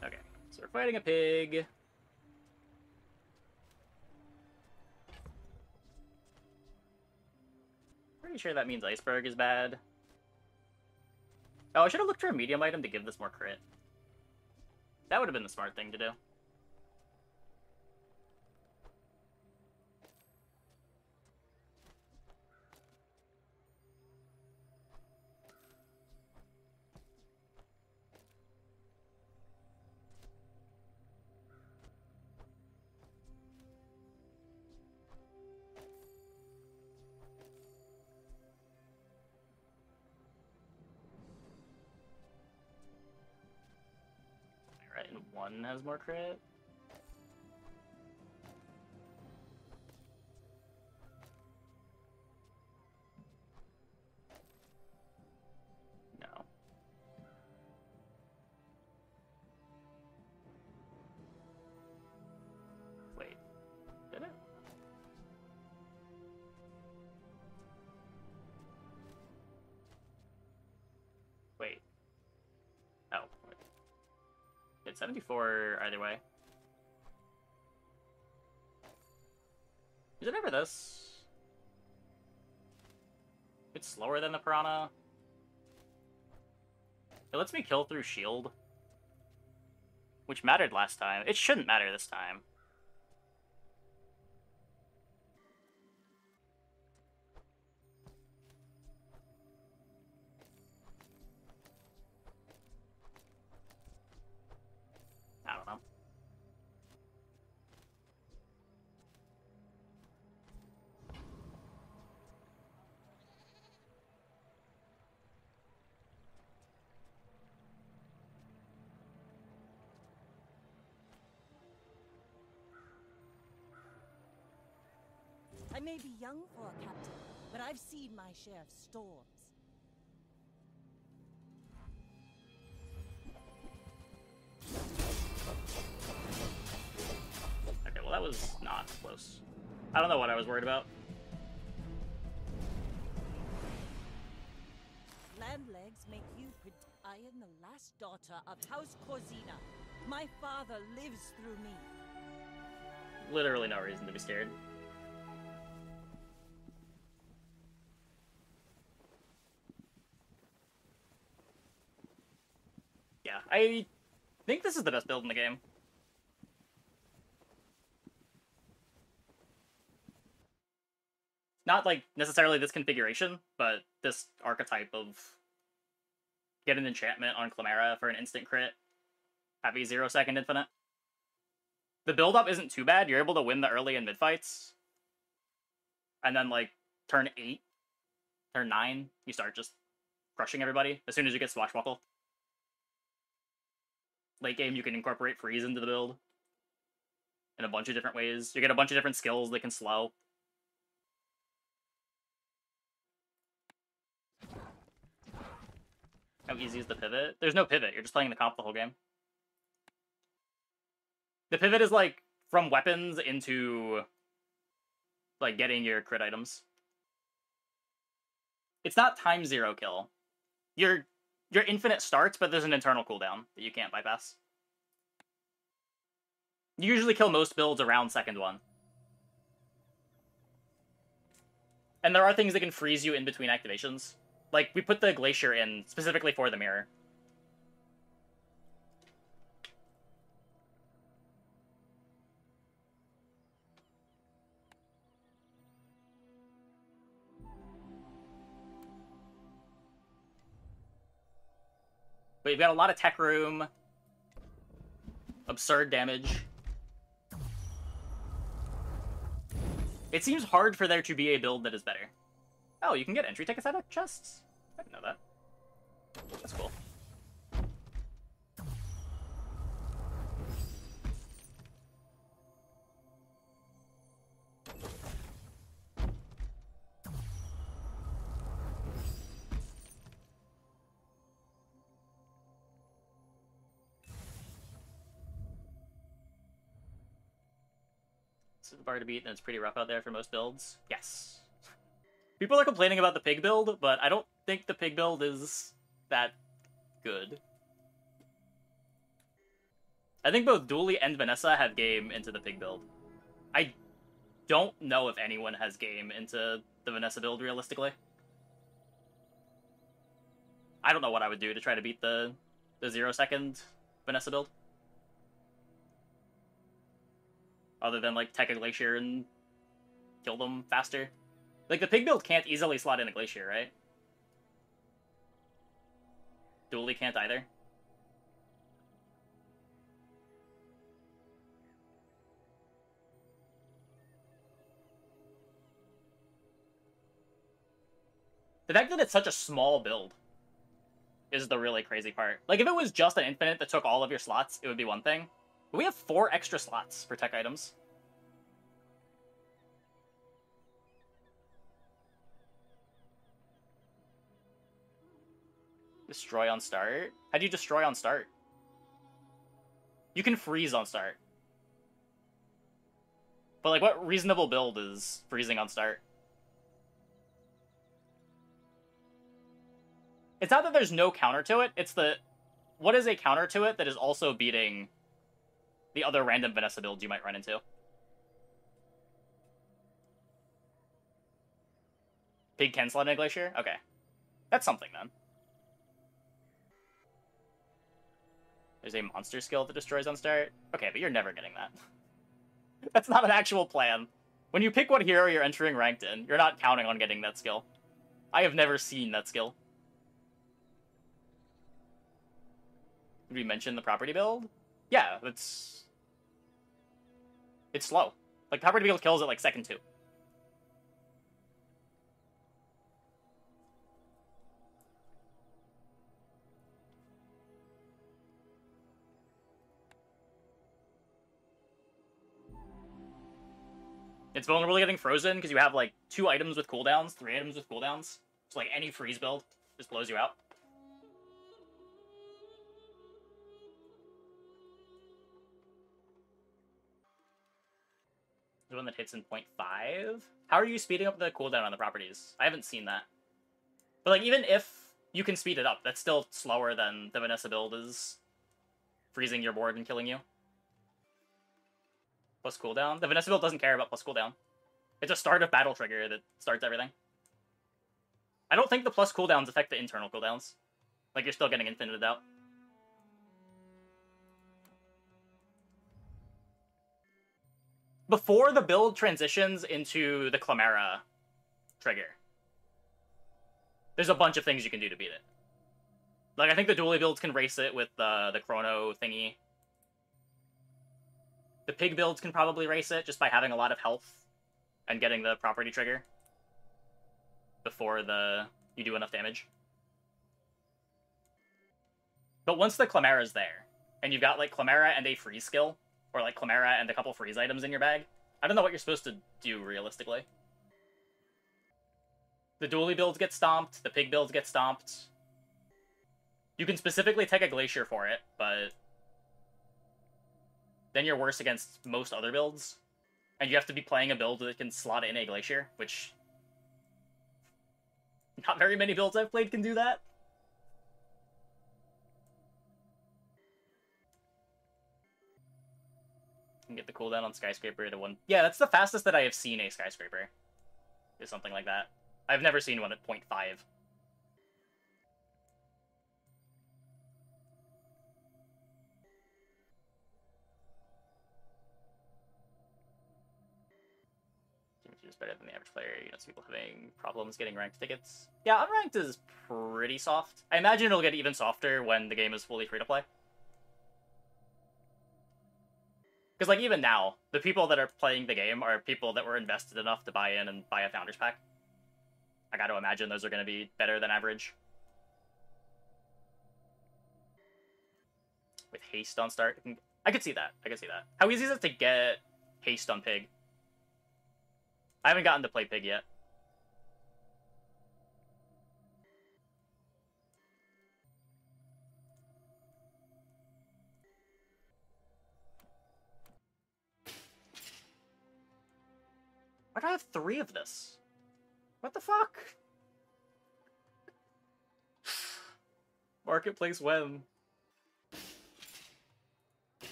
Okay, so we're fighting a pig. Pretty sure that means iceberg is bad. Oh, I should have looked for a medium item to give this more crit. That would have been the smart thing to do. Alright, and one has more crit. No. Wait. Did it? Wait. Oh. Wait. It's 74 either way. Is it ever this? It's slower than the Piranha. It lets me kill through shield. Which mattered last time. It shouldn't matter this time. I don't know. I may be young for a captain, but I've seen my share of storms. Okay, well that was not close. I don't know what I was worried about. Landlegs make you I am the last daughter of House Corzina. My father lives through me. Literally no reason to be scared. Yeah, I think this is the best build in the game. Not, like, necessarily this configuration, but this archetype of get an enchantment on Clamera for an instant crit, have a 0-second infinite. The build-up isn't too bad. You're able to win the early and mid-fights. And then, like, turn 8, turn 9, you start just crushing everybody as soon as you get Swashbuckle. Late game, you can incorporate freeze into the build in a bunch of different ways. You get a bunch of different skills that can slow. How easy is the pivot? There's no pivot. You're just playing the comp the whole game. The pivot is, like, from weapons into, like, getting your crit items. It's not time 0 kill. Your infinite starts, but there's an internal cooldown that you can't bypass. You usually kill most builds around second one. And there are things that can freeze you in between activations. Like, we put the Glacier in specifically for the mirror. But you've got a lot of tech room. Absurd damage. It seems hard for there to be a build that is better. Oh, you can get entry tickets out of chests? I didn't know that. That's cool. This is the bar to beat, and it's pretty rough out there for most builds. Yes. People are complaining about the pig build, but I don't think the pig build is that good. I think both Dooley and Vanessa have game into the pig build. I don't know if anyone has game into the Vanessa build, realistically. I don't know what I would do to try to beat the 0-second Vanessa build. Other than, like, tech a Glacier and kill them faster. Like, the pig build can't easily slot in a Glacier, right? Dooley can't either. The fact that it's such a small build is the really crazy part. Like, if it was just an infinite that took all of your slots, it would be one thing. But we have 4 extra slots for tech items. Destroy on start? How do you destroy on start? You can freeze on start. But, like, what reasonable build is freezing on start? It's not that there's no counter to it, it's the... What is a counter to it that is also beating the other random Vanessa builds you might run into? Pig can slot in a Glacier? Okay. That's something, then. There's a monster skill that destroys on start? Okay, but you're never getting that. That's not an actual plan. When you pick what hero you're entering ranked in, you're not counting on getting that skill. I have never seen that skill. Did we mention the property build? Yeah, it's slow. Like, property build kills at, like, second 2. It's vulnerable to getting frozen because you have, like, 2 items with cooldowns, 3 items with cooldowns. So, like, any freeze build just blows you out. There's one that hits in 0.5? How are you speeding up the cooldown on the properties? I haven't seen that. But, like, even if you can speed it up, that's still slower than the Vanessa build is freezing your board and killing you. Plus cooldown? The Vanessa build doesn't care about plus cooldown. It's a start of battle trigger that starts everything. I don't think the plus cooldowns affect the internal cooldowns. Like, you're still getting infinited out. Before the build transitions into the Clamera trigger, there's a bunch of things you can do to beat it. Like, I think the Dually builds can race it with the Chrono thingy. The Pig builds can probably race it just by having a lot of health and getting the property trigger before you do enough damage. But once the Clamera's there, and you've got, like, Clamera and a freeze skill, or, like, Clamera and a couple freeze items in your bag, I don't know what you're supposed to do, realistically. The Dually builds get stomped, the Pig builds get stomped. You can specifically take a Glacier for it, but then you're worse against most other builds. And you have to be playing a build that can slot in a Glacier, which not very many builds I've played can do that. can get the cooldown on Skyscraper to 1. Yeah, that's the fastest that I have seen a Skyscraper. Is something like that. I've never seen one at 0.5. Is better than the average player. You know, some people having problems getting ranked tickets. Yeah, unranked is pretty soft. I imagine it'll get even softer when the game is fully free to play. Because, like, even now, the people that are playing the game are people that were invested enough to buy in and buy a Founders Pack. I gotta imagine those are going to be better than average. With haste on start. I could see that. I could see that. How easy is it to get haste on Pig? I haven't gotten to play Pig yet. Why do I have 3 of this? What the fuck? Marketplace when?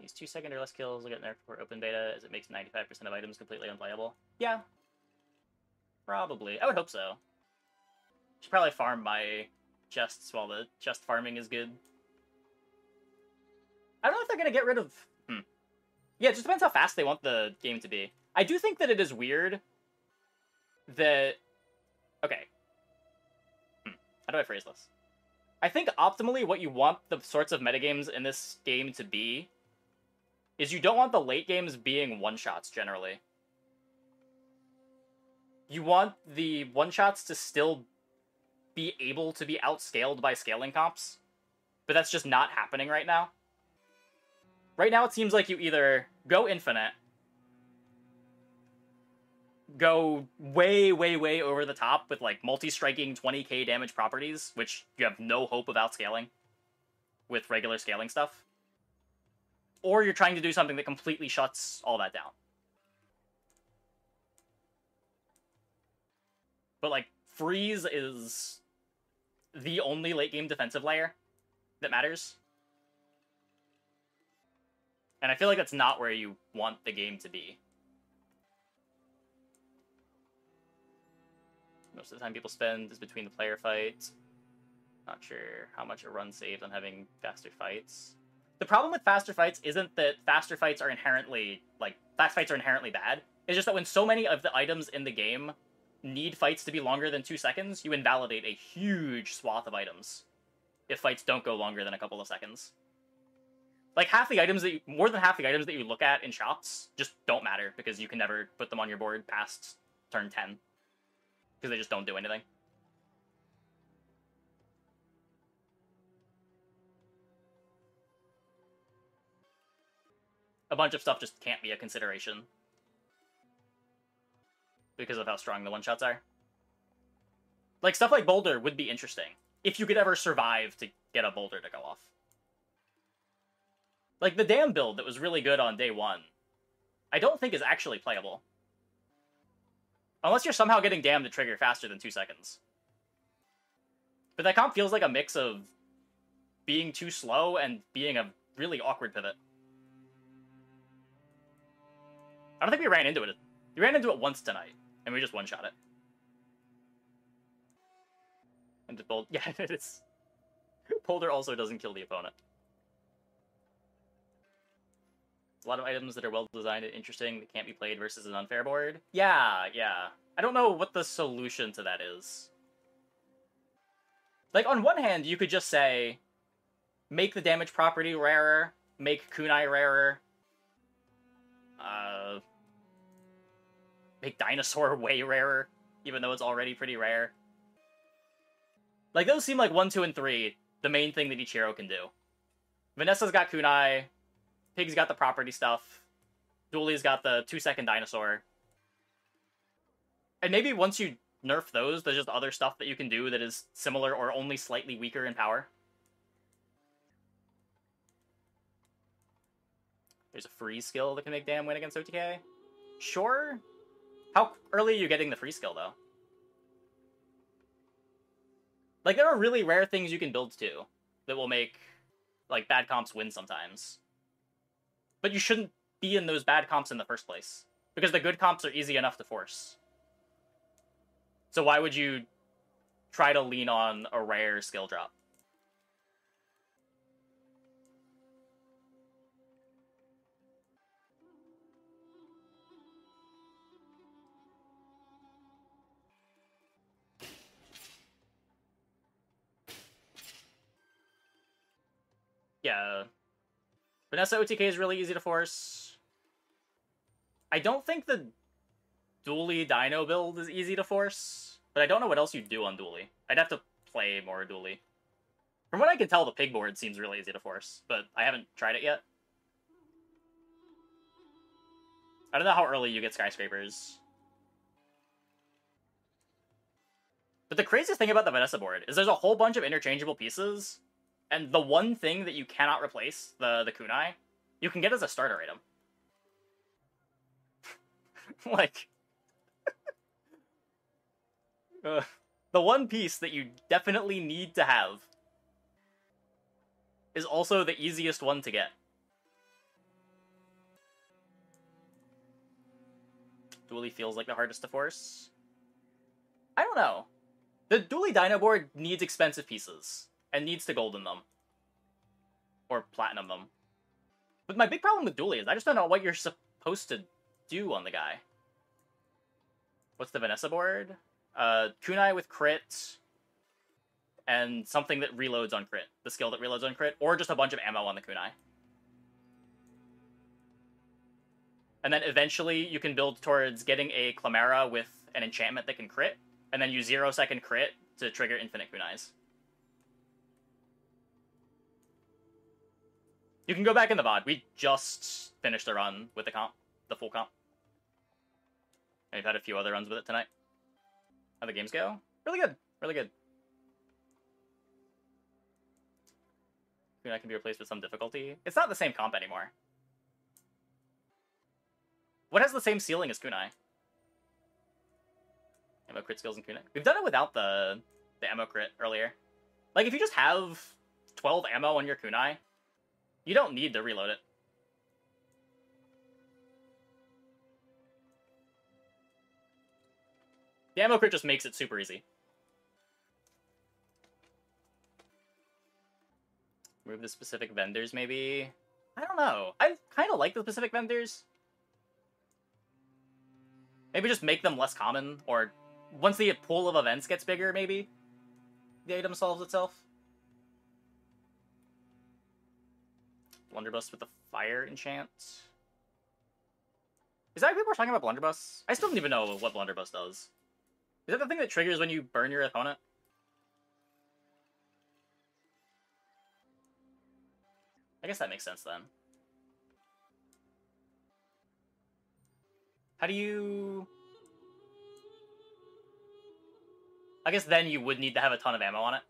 These 2-second or less kills will get nerfed for open beta as it makes 95% of items completely unplayable. Yeah. Probably. I would hope so. Should probably farm my chests while the chest farming is good. I don't know if they're going to get rid of... Yeah, it just depends how fast they want the game to be. I do think that it is weird that... Okay. How do I phrase this? I think optimally what you want the sorts of metagames in this game to be is you don't want the late games being one-shots, generally. You want the one-shots to still be able to be outscaled by scaling comps, but that's just not happening right now. Right now it seems like you either go infinite, go way, way, way over the top with, like, multi-striking 20k damage properties, which you have no hope of outscaling with regular scaling stuff, or you're trying to do something that completely shuts all that down. But, like, freeze is the only late-game defensive layer that matters. And I feel like that's not where you want the game to be. Most of the time people spend is between the player fights. Not sure how much a run saved on having faster fights. The problem with faster fights isn't that faster fights are inherently, like, fast fights are inherently bad. It's just that when so many of the items in the game need fights to be longer than 2 seconds, you invalidate a huge swath of items if fights don't go longer than a couple of seconds. Like, more than half the items that you look at in shops just don't matter, because you can never put them on your board past turn 10. Because they just don't do anything. A bunch of stuff just can't be a consideration because of how strong the one-shots are. Like, stuff like Boulder would be interesting if you could ever survive to get a Boulder to go off. Like, the Dam build that was really good on day 1, I don't think is actually playable. Unless you're somehow getting Dam to trigger faster than 2 seconds. But that comp feels like a mix of being too slow and being a really awkward pivot. I don't think we ran into it. We ran into it once tonight, and we just one-shot it. And the Boulder... Yeah, it is. Boulder also doesn't kill the opponent. A lot of items that are well-designed and interesting that can't be played versus an unfair board. Yeah. I don't know what the solution to that is. Like, on one hand, you could just say, make the damage property rarer, make kunai rarer, make dinosaur way rarer, even though it's already pretty rare. Like, those seem like 1, 2, and 3, the main thing that each hero can do. Vanessa's got kunai, Pig's got the property stuff, Dooley's got the 2-second dinosaur. And maybe once you nerf those, there's just other stuff that you can do that is similar or only slightly weaker in power. There's a freeze skill that can make Dam win against OTK? Sure. How early are you getting the free skill, though? Like, there are really rare things you can build, too, that will make, like, bad comps win sometimes. But you shouldn't be in those bad comps in the first place, because the good comps are easy enough to force. So why would you try to lean on a rare skill drop? Yeah. Vanessa OTK is really easy to force. I don't think the Dually Dino build is easy to force, but I don't know what else you do on Dually. I'd have to play more Dually. From what I can tell, the pig board seems really easy to force, but I haven't tried it yet. I don't know how early you get skyscrapers. But the craziest thing about the Vanessa board is there's a whole bunch of interchangeable pieces, and the one thing that you cannot replace, the kunai, you can get as a starter item. Like, the one piece that you definitely need to have is also the easiest one to get. Dually feels like the hardest to force. I don't know. The Dually Dino board needs expensive pieces, and needs to golden them. Or platinum them. But my big problem with Dually is I just don't know what you're supposed to do on the guy. What's the Vanessa board? Kunai with crit, and something that reloads on crit. The skill that reloads on crit, or just a bunch of ammo on the kunai. And then eventually you can build towards getting a Clamera with an enchantment that can crit, and then use 0-second crit to trigger infinite kunais. You can go back in the VOD. We just finished a run with the comp, the full comp. And we've had a few other runs with it tonight. How the games go? Really good. Really good. Kunai can be replaced with some difficulty. It's not the same comp anymore. What has the same ceiling as Kunai? Ammo crit skills in Kunai. We've done it without the ammo crit earlier. Like, if you just have 12 ammo on your Kunai, you don't need to reload it. The ammo crit just makes it super easy. Move the specific vendors, maybe? I don't know. I kind of like the specific vendors. Maybe just make them less common, or once the pool of events gets bigger, maybe the item solves itself. Blunderbuss with the fire enchant. Is that what people are talking about Blunderbuss? I still don't even know what Blunderbuss does. Is that the thing that triggers when you burn your opponent? I guess that makes sense then. How do you... I guess then you would need to have a ton of ammo on it.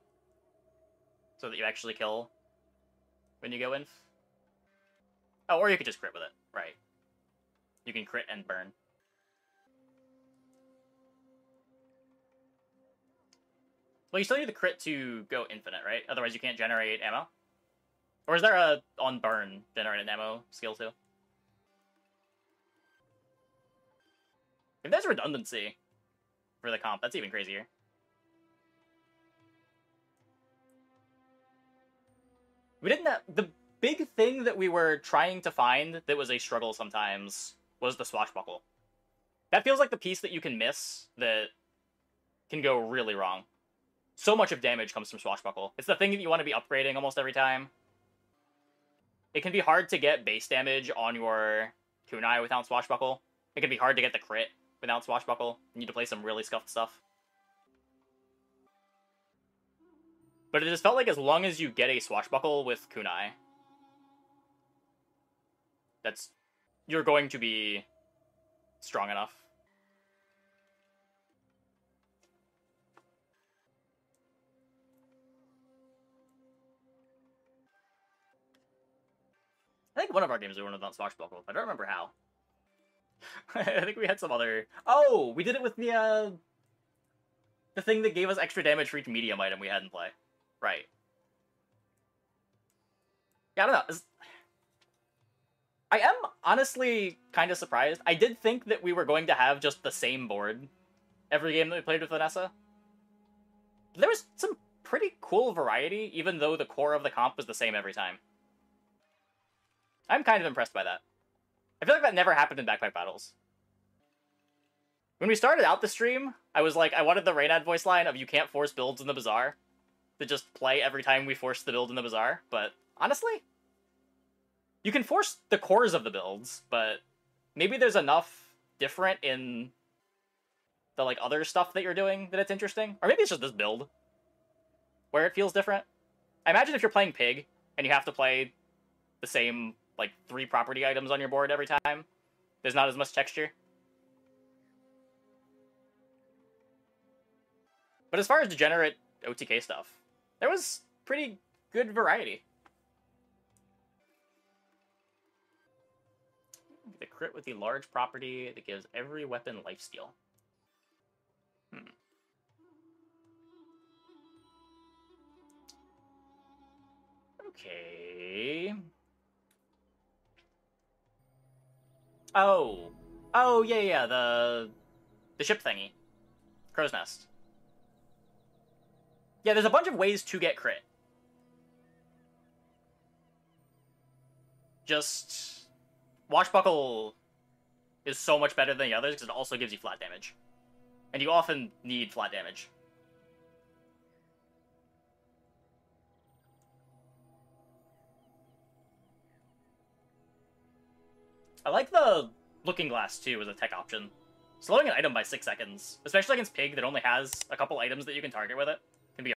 So that you actually kill when you go inf. Oh, or you could just crit with it. Right. You can crit and burn. Well, you still need the crit to go infinite, right? Otherwise you can't generate ammo? Or is there a on burn generated ammo skill too? If there's redundancy for the comp, that's even crazier. We didn't have... The big thing that we were trying to find that was a struggle sometimes was the swashbuckle. That feels like the piece that you can miss that can go really wrong. So much of damage comes from swashbuckle. It's the thing that you want to be upgrading almost every time. It can be hard to get base damage on your kunai without swashbuckle. It can be hard to get the crit without swashbuckle. You need to play some really scuffed stuff. But it just felt like as long as you get a swashbuckle with kunai, you're going to be strong enough. I think one of our games we won without swashbuckle, but I don't remember how. I think we had some other... Oh, we did it with the thing that gave us extra damage for each medium item we had in play. Right. Yeah, I don't know. I am honestly kind of surprised. I did think that we were going to have just the same board every game that we played with Vanessa. There was some pretty cool variety, even though the core of the comp was the same every time. I'm kind of impressed by that. I feel like that never happened in Backpack Battles. When we started out the stream, I was like, I wanted the Reynad voice line of "You can't force builds in the Bazaar" to just play every time we force the build in the Bazaar, but honestly, you can force the cores of the builds, but maybe there's enough different in the like other stuff that you're doing that it's interesting. Or maybe it's just this build where it feels different. I imagine if you're playing Pig and you have to play the same like 3 property items on your board every time, there's not as much texture. But as far as degenerate OTK stuff, there was pretty good variety. The crit with the large property that gives every weapon lifesteal. Okay. Oh. Oh, yeah, the ship thingy. Crow's Nest. Yeah, there's a bunch of ways to get crit. Just... Washbuckle is so much better than the others because it also gives you flat damage. And you often need flat damage. I like the Looking Glass, too, as a tech option. Slowing an item by 6 seconds, especially against Pig that only has a couple items that you can target with it.